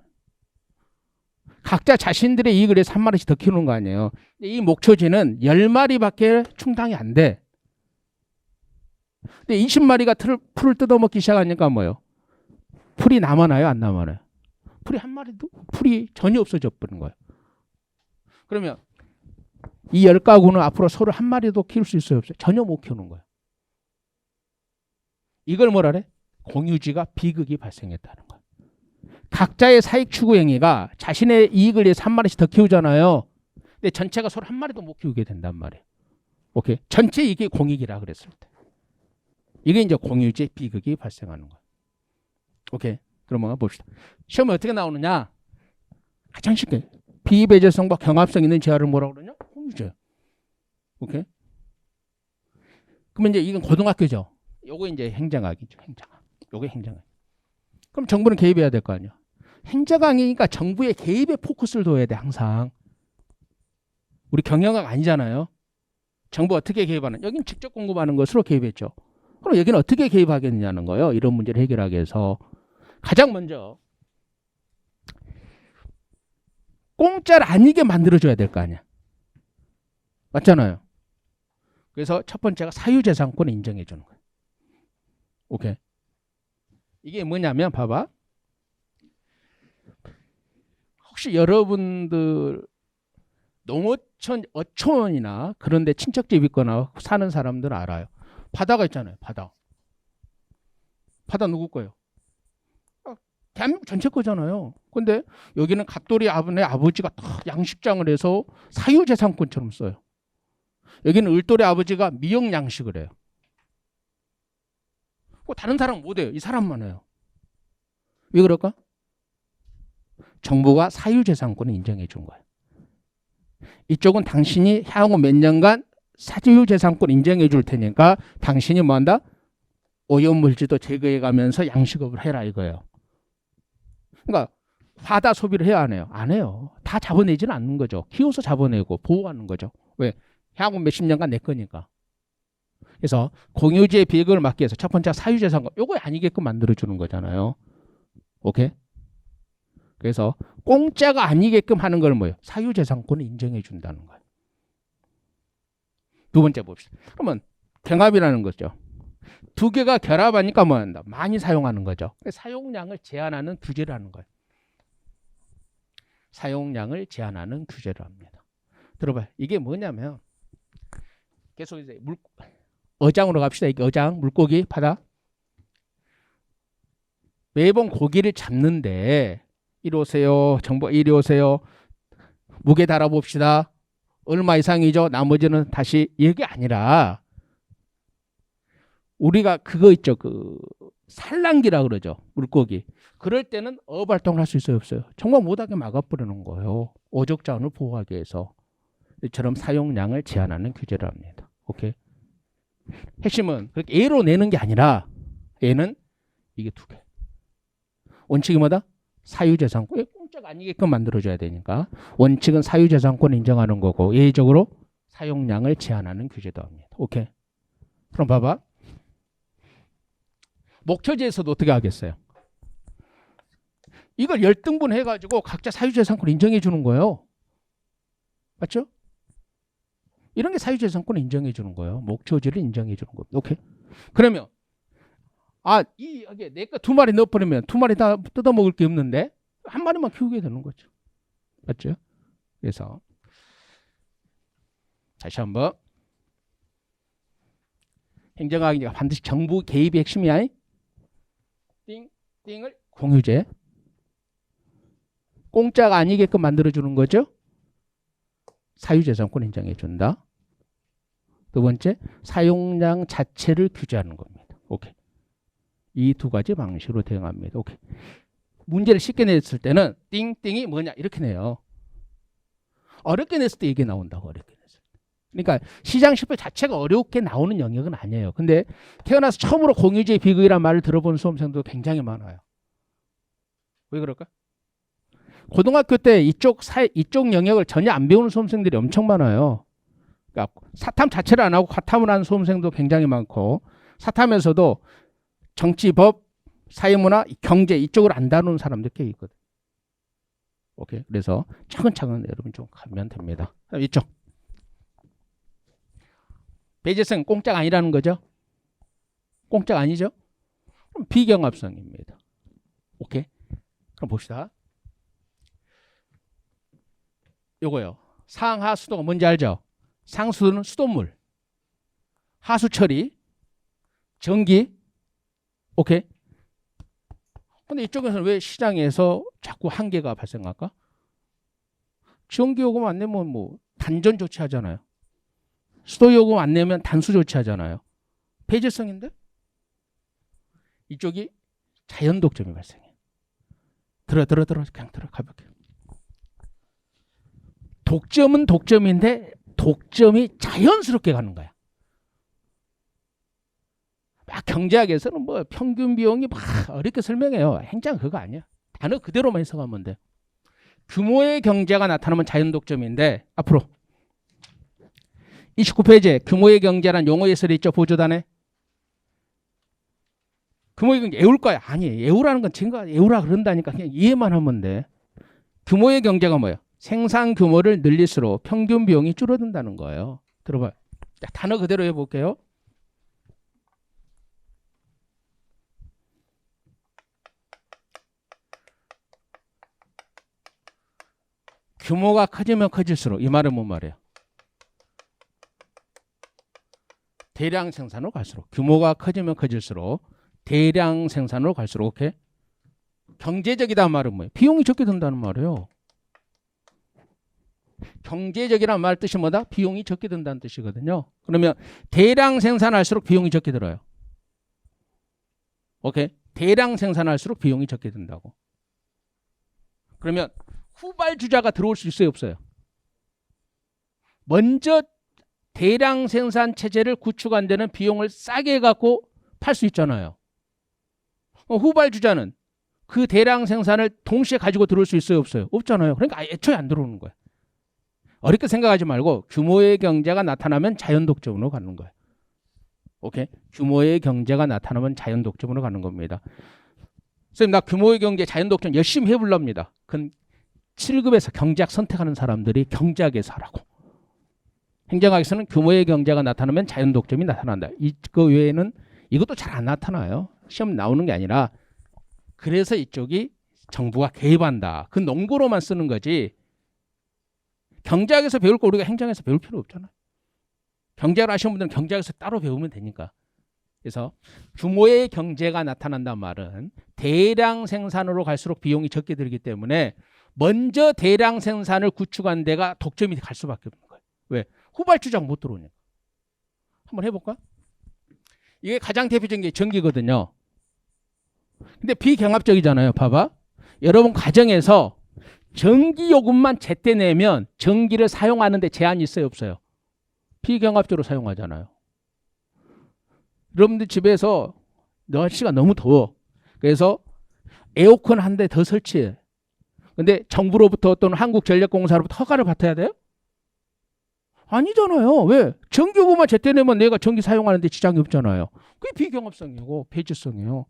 각자 자신들의 이익을 위해서 1마리씩 더 키우는 거 아니에요. 이 목초지는 10마리밖에 충당이 안 돼. 근데 20마리가 풀을 뜯어먹기 시작하니까 뭐예요? 풀이 남아나요? 안 남아나요? 풀이 전혀 없어져 버린 거예요. 그러면 이 10가구는 앞으로 소를 1마리도 키울 수 있어요? 없어요? 전혀 못 키우는 거예요. 이걸 뭐라래? 공유지가 비극이 발생했다는 거예요. 각자의 사익 추구 행위가 자신의 이익을 위해서 1마리씩 더 키우잖아요. 근데 전체가 소를 1마리도 못 키우게 된단 말이에요. 오케이? 전체 이게 공익이라 그랬을 때. 이게 이제 공유지 비극이 발생하는 거예요. 오케이? 그럼 봅시다. 시험에 어떻게 나오느냐? 가장 쉽게 비배제성과 경합성 있는 재화를 뭐라고 그러냐? 공유제. 오케이? 그러면 이제 이건 고등학교죠. 요거 이제 행정학이죠. 행정학. 요게 행정학. 그럼 정부는 개입해야 될 거 아니야. 행정학이니까 정부의 개입에 포커스를 둬야 돼. 항상. 우리 경영학 아니잖아요. 정부 어떻게 개입하는? 여긴 직접 공급하는 것으로 개입했죠. 그럼 여기는 어떻게 개입하겠느냐는 거예요. 이런 문제를 해결하기 위해서. 가장 먼저 공짜를 아니게 만들어줘야 될 거 아니야. 맞잖아요. 그래서 첫 번째가 사유재산권을 인정해 주는 거예요. 오케이. 이게 뭐냐면 봐봐. 혹시 여러분들 농어촌, 어촌이나 그런 데 친척집 있거나 사는 사람들 알아요. 바다가 있잖아요. 바다. 바다 누구 거예요? 대한민국 전체 거잖아요. 근데 여기는 갑돌이 아버지가 양식장을 해서 사유재산권처럼 써요. 여기는 을돌이 아버지가 미역양식을 해요. 다른 사람은 못 해요. 이 사람만 해요. 왜 그럴까? 정부가 사유재산권을 인정해 준 거예요. 이쪽은 당신이 향후 몇 년간 사유재산권 인정해 줄 테니까 당신이 뭐 한다? 오염물질도 제거해 가면서 양식업을 해라 이거예요. 그러니까 바다 소비를 해야 안 해요? 안 해요. 다 잡아내지는 않는 거죠. 키워서 잡아내고 보호하는 거죠. 왜? 향후 몇십 년간 내 거니까. 그래서 공유지의 비극을 막기 위해서 첫 번째 사유재산권 요거 아니게끔 만들어주는 거잖아요. 오케이? 그래서 공짜가 아니게끔 하는 걸 뭐예요? 사유재산권을 인정해 준다는 거예요. 두 번째 봅시다. 그러면 경합이라는 거죠. 두 개가 결합하니까 뭐 한다? 많이 사용하는 거죠. 사용량을 제한하는 규제를 하는 거예요. 사용량을 제한하는 규제를 합니다. 들어봐요. 이게 뭐냐면 계속 이제 어장으로 갑시다. 이게 어장, 물고기, 바다. 매번 고기를 잡는데 이리 오세요. 정보 이리 오세요. 무게 달아봅시다. 얼마 이상이죠? 나머지는 다시 이게 아니라 우리가 그거 있죠. 그 산란기라 그러죠. 물고기. 그럴 때는 어업 활동을 할 수 있어요, 없어요? 정말 못하게 막아버리는 거예요. 어족 자원을 보호하기 위해서. 이처럼 사용량을 제한하는 규제를 합니다. 오케이. 핵심은 그렇게 A로 내는 게 아니라 A는 이게 두 개. 원칙이 뭐다? 사유재산권. 공짜가 아니게끔 만들어줘야 되니까. 원칙은 사유재산권 인정하는 거고 예외적으로 사용량을 제한하는 규제도 합니다. 오케이. 그럼 봐봐. 목표지에서도 어떻게 하겠어요? 이걸 10등분 해가지고 각자 사유재산권 인정해 주는 거예요. 맞죠? 이런 게 사유재산권 인정해 주는 거예요. 목표지를 인정해 주는 겁니다. 오케이. 그러면 이게 내가 두 마리 넣어버리면 두 마리 다 뜯어먹을 게 없는데 한 마리만 키우게 되는 거죠. 맞죠? 그래서 다시 한번 행정학이니까 반드시 정부 개입이 핵심이야. 띵을 공유제. 공짜가 아니게끔 만들어주는 거죠. 사유재산권 인정해준다. 두 번째, 사용량 자체를 규제하는 겁니다. 오케이. 이 두 가지 방식으로 대응합니다. 오케이. 문제를 쉽게 냈을 때는 띵이 뭐냐 이렇게 내요. 어렵게 냈을 때 이게 나온다고. 어렵게 냈을 때. 그러니까 시장실패 자체가 어렵게 나오는 영역은 아니에요. 근데 태어나서 처음으로 공유제 비극이란 말을 들어본 수험생도 굉장히 많아요. 왜 그럴까? 고등학교 때 이쪽 영역을 전혀 안 배우는 수험생들이 엄청 많아요. 그러니까 사탐 자체를 안 하고 과탐을 하는 수험생도 굉장히 많고 사탐에서도 정치, 법, 사회문화, 경제 이쪽을 안 다루는 사람들 꽤 있거든. 오케이. 그래서 차근차근 여러분 좀 가면 됩니다. 이쪽. 배제성 공짜가 아니라는 거죠. 공짜가 아니죠. 그럼 비경합성입니다. 오케이. 그럼 봅시다. 요거요. 상하수도가 뭔지 알죠? 상수도는 수돗물, 하수처리, 전기. 오케이. 근데 이쪽에서는 왜 시장에서 자꾸 한계가 발생할까? 전기요금 안 내면 뭐 단전 조치하잖아요. 수도요금 안 내면 단수 조치하잖아요. 폐쇄성인데 이쪽이 자연 독점이 발생해. 들어 그냥 들어 가볍게. 독점은 독점인데 독점이 자연스럽게 가는 거야. 막 경제학에서는 뭐 평균 비용이 막 어렵게 설명해요. 행정 그거 아니야. 단어 그대로만 해석하면 돼. 규모의 경제가 나타나면 자연 독점인데 앞으로 29페이지에 규모의 경제란 용어 예설이 있죠. 보조단에. 규모의 경제 애울 거야. 아니 애우라는 건 증거 애우라 그런다니까 그냥 이해만 하면 돼. 규모의 경제가 뭐예요? 생산 규모를 늘릴수록 평균 비용이 줄어든다는 거예요. 들어봐요. 자, 단어 그대로 해볼게요. 규모가 커지면 커질수록 이 말은 뭔 말이에요? 대량 생산으로 갈수록 규모가 커지면 커질수록 대량 생산으로 갈수록 오케이? 경제적이다는 말은 뭐예요? 비용이 적게 든다는 말이에요. 경제적이라는 말 뜻이 뭐다? 비용이 적게 든다는 뜻이거든요. 그러면 대량 생산할수록 비용이 적게 들어요. 오케이? 대량 생산할수록 비용이 적게 든다고. 그러면 후발주자가 들어올 수 있어요, 없어요? 먼저 대량 생산 체제를 구축한 데는 비용을 싸게 갖고 팔 수 있잖아요. 후발주자는 그 대량 생산을 동시에 가지고 들어올 수 있어요, 없어요? 없잖아요. 그러니까 애초에 안 들어오는 거예요. 어렵게 생각하지 말고 규모의 경제가 나타나면 자연 독점으로 가는 거예요. 오케이? 규모의 경제가 나타나면 자연 독점으로 가는 겁니다. 선생님 나 규모의 경제 자연 독점 열심히 해보렵니다. 그건 7급에서 경제학 선택하는 사람들이 경제학에서 하라고. 행정학에서는 규모의 경제가 나타나면 자연 독점이 나타난다. 이거 외에는 이것도 잘 안 나타나요. 시험 나오는 게 아니라 그래서 이쪽이 정부가 개입한다. 그 농구로만 쓰는 거지. 경제학에서 배울 거 우리가 행정에서 배울 필요 없잖아요. 경제를 하시는 분들은 경제학에서 따로 배우면 되니까. 그래서 규모의 경제가 나타난다는 말은 대량 생산으로 갈수록 비용이 적게 들기 때문에 먼저 대량 생산을 구축한 데가 독점이 갈 수밖에 없는 거예요. 왜? 후발주자가 못 들어오니까. 한번 해볼까? 이게 가장 대표적인 게 전기거든요. 근데 비경합적이잖아요. 봐봐. 여러분 가정에서 전기요금만 제때 내면 전기를 사용하는데 제한이 있어요? 없어요? 비경합적으로 사용하잖아요. 여러분들 집에서 날씨가 너무 더워. 그래서 에어컨 한 대 더 설치해. 근데 정부로부터 또는 한국전력공사로부터 허가를 받아야 돼요? 아니잖아요. 왜? 전기요금만 제때 내면 내가 전기 사용하는데 지장이 없잖아요. 그게 비경합성이고 폐지성이에요.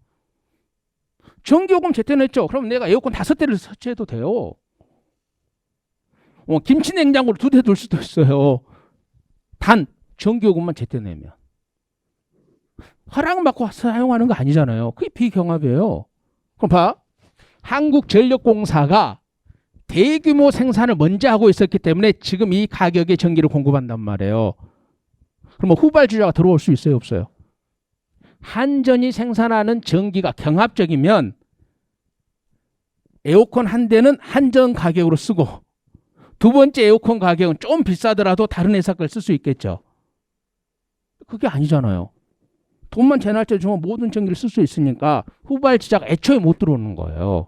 전기요금 제때 냈죠. 그럼 내가 에어컨 5대를 설치해도 돼요. 김치 냉장고를 2대 둘 수도 있어요. 단 전기요금만 제때 내면. 허락을 받고 사용하는 거 아니잖아요. 그게 비경합이에요. 그럼 봐. 한국전력공사가 대규모 생산을 먼저 하고 있었기 때문에 지금 이 가격에 전기를 공급한단 말이에요. 그러면 후발주자가 들어올 수 있어요? 없어요? 한전이 생산하는 전기가 경합적이면 에어컨 한 대는 한전 가격으로 쓰고 두 번째 에어컨 가격은 좀 비싸더라도 다른 회사 걸 쓸 수 있겠죠. 그게 아니잖아요. 돈만 제 날짜 주면 모든 전기를 쓸 수 있으니까 후발주자가 애초에 못 들어오는 거예요.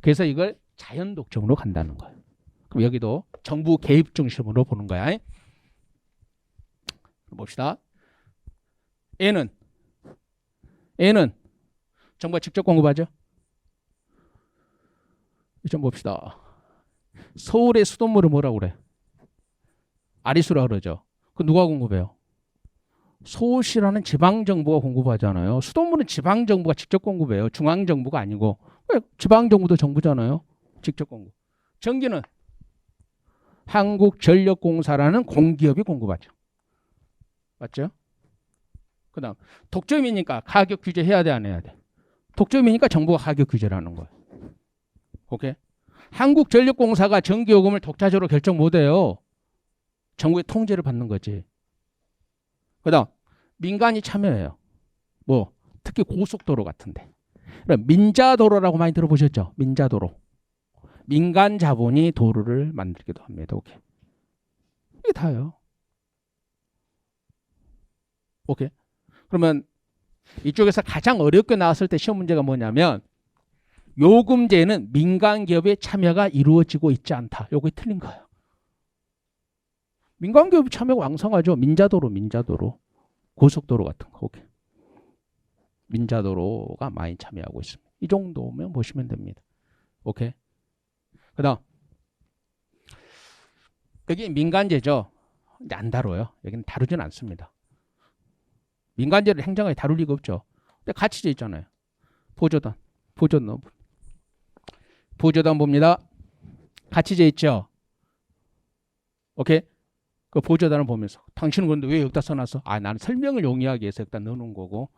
그래서 이걸 자연 독점으로 간다는 거예요. 그럼 여기도 정부 개입 중심으로 보는 거야. 봅시다. N은 정부가 직접 공급하죠. 좀 봅시다. 서울의 수돗물을 뭐라고 그래? 아리수라 그러죠. 그 누가 공급해요? 서울시라는 지방정부가 공급하잖아요. 수돗물은 지방정부가 직접 공급해요. 중앙정부가 아니고. 왜? 지방정부도 정부잖아요. 직접 공급. 전기는 한국전력공사라는 공기업이 공급하죠. 맞죠? 그 다음 독점이니까 가격 규제해야 돼 안 해야 돼? 독점이니까 정부가 가격 규제를 하는 거예요. 오케이? 한국전력공사가 전기요금을 독자적으로 결정 못해요. 정부의 통제를 받는 거지. 그 다음 민간이 참여해요. 뭐 특히 고속도로 같은데. 민자도로라고 많이 들어보셨죠? 민자도로. 민간 자본이 도로를 만들기도 합니다. 오케이. 이게 다예요. 오케이. 그러면 이쪽에서 가장 어렵게 나왔을 때 시험 문제가 뭐냐면 요금제는 민간 기업의 참여가 이루어지고 있지 않다. 요게 틀린 거예요. 민간 기업이 참여가 왕성하죠. 민자도로. 고속도로 같은 거. 오케이. 민자도로가 많이 참여하고 있습니다. 이 정도면 보시면 됩니다. 오케이. 그다음 여기 민간제죠. 이제 안 다뤄요. 여기는 다루진 않습니다. 민간제를 행정하게 다룰 리가 없죠. 근데 가치제 있잖아요. 보조단 봅니다. 가치제 있죠. 오케이. 그 보조단을 보면서 당신은 근데 왜 여기다 써놨어? 아, 나는 설명을 용이하게 해서 여기다 넣어놓은 거고.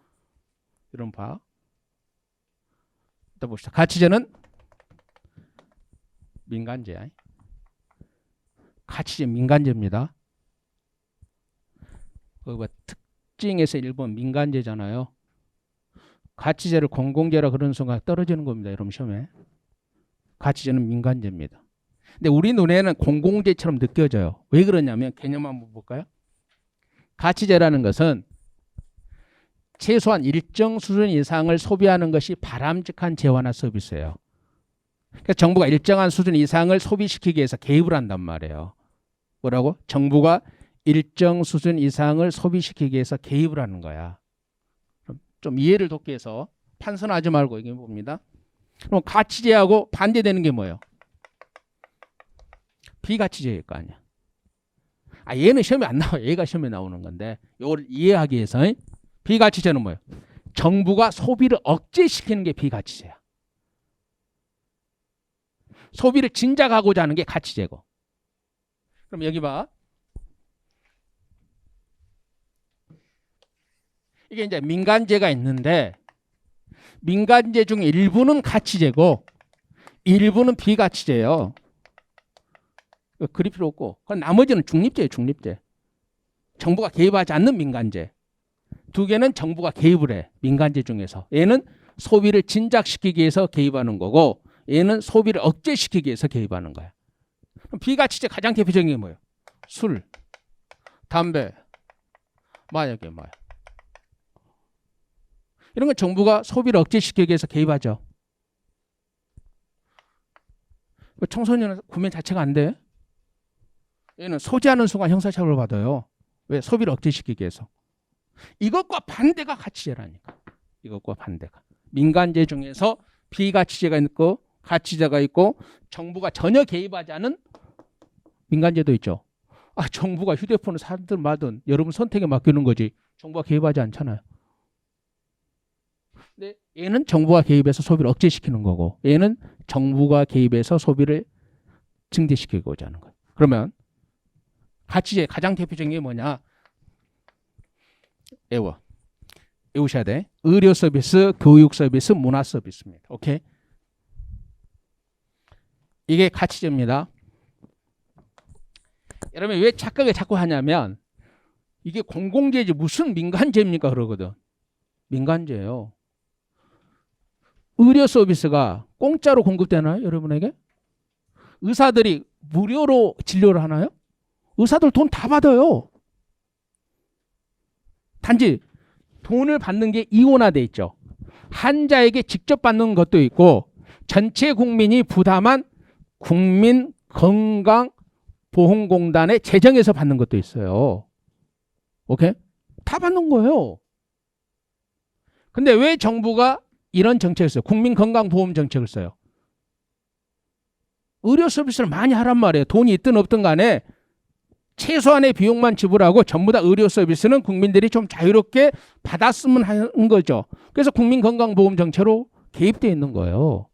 이런 봐. 일단 봅시다. 가치제는 민간제야. 가치제 민간제입니다. 그 특징에서 1번 민간제잖아요. 가치제를 공공제라 그러는 순간 떨어지는 겁니다. 여러분 시험에. 가치제는 민간제입니다. 근데 우리 눈에는 공공제처럼 느껴져요. 왜 그러냐면 개념 한번 볼까요? 가치제라는 것은 최소한 일정 수준 이상을 소비하는 것이 바람직한 재화나 서비스예요. 그러니까 정부가 일정한 수준 이상을 소비시키기 위해서 개입을 한단 말이에요. 뭐라고? 정부가 일정 수준 이상을 소비시키기 위해서 개입을 하는 거야. 좀 이해를 돕기 위해서 판선하지 말고 얘기해 봅니다. 그럼 가치제하고 반대되는 게 뭐예요? 비가치제일 거 아니야. 아, 얘는 시험에 안 나와. 얘가 시험에 나오는 건데 이걸 이해하기 위해서 비가치제는 뭐예요? 정부가 소비를 억제시키는 게 비가치제야. 소비를 진작하고자 하는 게 가치제고. 그럼 여기 봐. 이게 이제 민간재가 있는데 민간재 중에 일부는 가치재고 일부는 비가치재예요. 그릴 필요 없고 나머지는 중립재예요. 중립재. 정부가 개입하지 않는 민간재. 두 개는 정부가 개입을 해. 민간재 중에서. 얘는 소비를 진작시키기 위해서 개입하는 거고 얘는 소비를 억제시키기 위해서 개입하는 거야. 그럼 비가치재 가장 대표적인 게 뭐예요? 술, 담배, 마약이에요. 마약. 이런 건 정부가 소비를 억제시키기 위해서 개입하죠. 청소년은 구매 자체가 안 돼. 얘는 소지하는 순간 형사처벌을 받아요. 왜? 소비를 억제시키기 위해서. 이것과 반대가 가치재라니까. 이것과 반대가. 민간재 중에서 비가치재가 있고 가치재가 있고 정부가 전혀 개입하지 않은 민간재도 있죠. 아, 정부가 휴대폰을 사든 마든 여러분 선택에 맡기는 거지. 정부가 개입하지 않잖아요. 근데 얘는 정부가 개입해서 소비를 억제시키는 거고 얘는 정부가 개입해서 소비를 증대시키고자 하는 거예요. 그러면 가치재 가장 대표적인 게 뭐냐? 외우셔야 돼. 의료 서비스, 교육 서비스, 문화 서비스입니다. 오케이? 이게 가치재입니다. 여러분 왜 착각을 자꾸 하냐면 이게 공공재지 무슨 민간재입니까 그러거든. 민간재예요. 의료 서비스가 공짜로 공급되나요 여러분에게? 의사들이 무료로 진료를 하나요? 의사들 돈 다 받아요. 단지 돈을 받는 게 이원화돼 있죠. 환자에게 직접 받는 것도 있고 전체 국민이 부담한 국민건강보험공단의 재정에서 받는 것도 있어요. 오케이? 다 받는 거예요. 근데 왜 정부가 이런 정책을 써요? 국민건강보험 정책을 써요. 의료 서비스를 많이 하란 말이에요. 돈이 있든 없든 간에 최소한의 비용만 지불하고 전부 다 의료 서비스는 국민들이 좀 자유롭게 받았으면 하는 거죠. 그래서 국민건강보험 정책으로 개입되어 있는 거예요.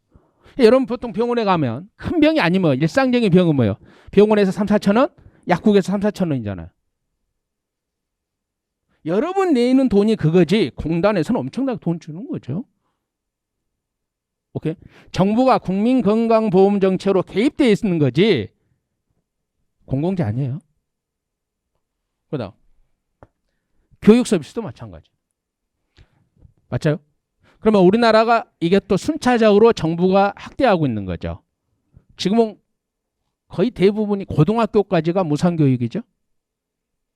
여러분 보통 병원에 가면 큰 병이 아니면 일상적인 병은 뭐예요? 병원에서 3, 4천 원, 약국에서 3, 4천 원이잖아요. 여러분 내는 돈이 그거지 공단에서는 엄청나게 돈 주는 거죠. 오케이? 정부가 국민건강보험 정책으로 개입되어 있는 거지 공공재 아니에요. 그다음 교육 서비스도 마찬가지. 맞죠? 그러면 우리나라가 이게 또 순차적으로 정부가 확대하고 있는 거죠. 지금은 거의 대부분이 고등학교까지가 무상교육이죠.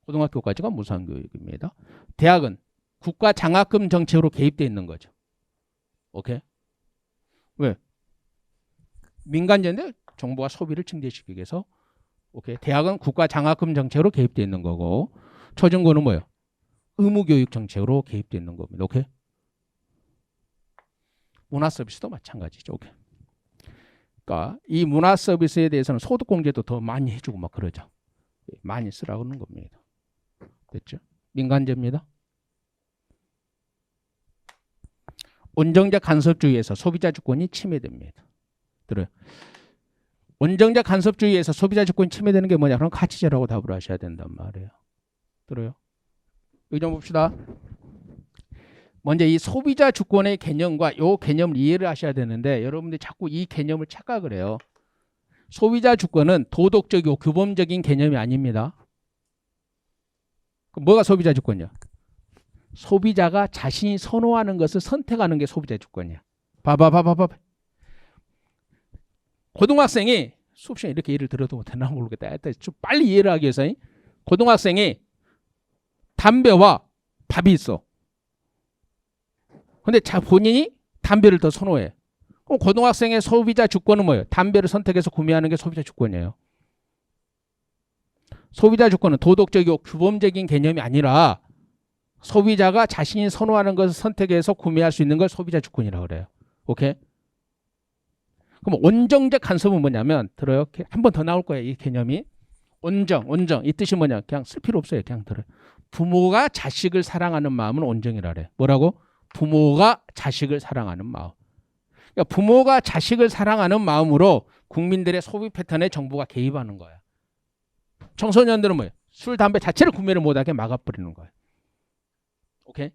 고등학교까지가 무상교육입니다. 대학은 국가 장학금 정책으로 개입되어 있는 거죠. 오케이? 왜? 민간재인데 정부가 소비를 증대시키기 위해서 오케이. 대학은 국가 장학금 정책으로 개입되어 있는 거고 초중고는 뭐예요? 의무교육 정책으로 개입되어 있는 겁니다. 오케이? 문화 서비스도 마찬가지죠. 오케이. 그러니까 이 문화 서비스에 대해서는 소득공제도 더 많이 해주고 막 그러죠. 많이 쓰라고 하는 겁니다. 됐죠? 민간재입니다. 온정적 간섭주의에서 소비자 주권이 침해됩니다. 들어요? 온정적 간섭주의에서 소비자 주권이 침해되는 게 뭐냐? 그럼 가치재라고 답을 하셔야 된단 말이에요. 들어요? 여기 좀 봅시다. 먼저 이 소비자 주권의 개념과 이 개념을 이해를 하셔야 되는데 여러분들이 자꾸 이 개념을 착각을 해요. 소비자 주권은 도덕적이고 규범적인 개념이 아닙니다. 그럼 뭐가 소비자 주권이야? 소비자가 자신이 선호하는 것을 선택하는 게 소비자 주권이야. 봐봐. 고등학생이 수업 시간에 이렇게 예를 들어도 되나 모르겠다. 좀 빨리 이해를 하기 위해서 고등학생이 담배와 밥이 있어. 근데 본인이 담배를 더 선호해. 그럼 고등학생의 소비자 주권은 뭐예요? 담배를 선택해서 구매하는 게 소비자 주권이에요. 소비자 주권은 도덕적이고 규범적인 개념이 아니라 소비자가 자신이 선호하는 것을 선택해서 구매할 수 있는 걸 소비자 주권이라고 그래요. 오케이? 그럼 온정적 간섭은 뭐냐면 들어요. 한 번 더 나올 거예요. 이 개념이. 온정. 이 뜻이 뭐냐? 그냥 쓸 필요 없어요. 그냥 들어요. 부모가 자식을 사랑하는 마음은 온정이라 그래. 뭐라고? 부모가 자식을 사랑하는 마음. 그러니까 부모가 자식을 사랑하는 마음으로 국민들의 소비 패턴에 정부가 개입하는 거야. 청소년들은 뭐예요? 술, 담배 자체를 구매를 못하게 막아버리는 거예요. 오케이?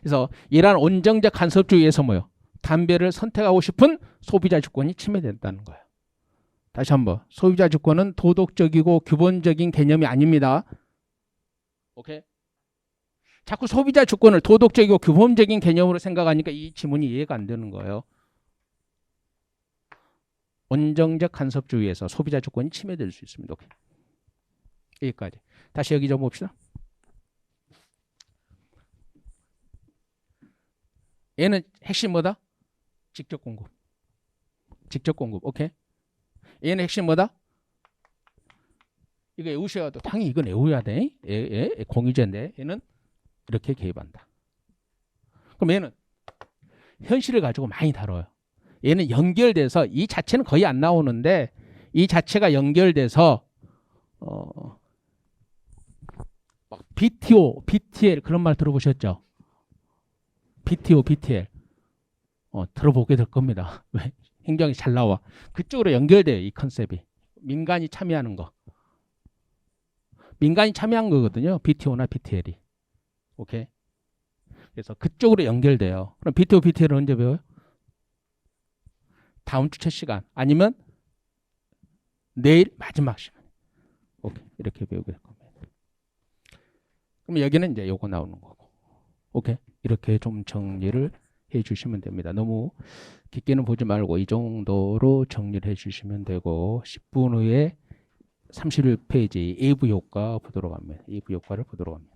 그래서 이러한 온정적 간섭주의에서 뭐요? 담배를 선택하고 싶은 소비자 주권이 침해된다는 거예요. 다시 한번 소비자 주권은 도덕적이고 규범적인 개념이 아닙니다. 오케이? 자꾸 소비자 주권을 도덕적이고 규범적인 개념으로 생각하니까 이 지문이 이해가 안 되는 거예요. 온정적 간섭주의에서 소비자 주권이 침해될 수 있습니다. 오케이. 여기까지. 다시 여기 좀 봅시다. 얘는 핵심 뭐다? 직접 공급. 직접 공급. 오케이. 얘는 핵심 뭐다? 이거 외우셔야 돼. 당연히 이건 외워야 돼. 공유제인데 얘는 이렇게 개입한다. 그럼 얘는 현실을 가지고 많이 다뤄요. 얘는 연결돼서 이 자체는 거의 안 나오는데 이 자체가 연결돼서 막 BTO, BTL 그런 말 들어보셨죠? BTO, BTL 들어보게 될 겁니다. 왜? 행정이 잘 나와. 그쪽으로 연결돼요. 이 컨셉이. 민간이 참여하는 거. 민간이 참여한 거거든요. BTO나 BTL이. 오케이. 그래서 그쪽으로 연결돼요. 그럼 BTO, BTL은 언제 배워요? 다음 주 첫 시간 아니면 내일 마지막 시간. 오케이. 이렇게 배우게 될 겁니다. 그럼 여기는 이제 요거 나오는 거고. 오케이. 이렇게 좀 정리를 해 주시면 됩니다. 너무 깊게는 보지 말고 이 정도로 정리를 해 주시면 되고 10분 후에 31페이지 2부 효과 보도록 합니다. 2부 효과를 보도록 합니다.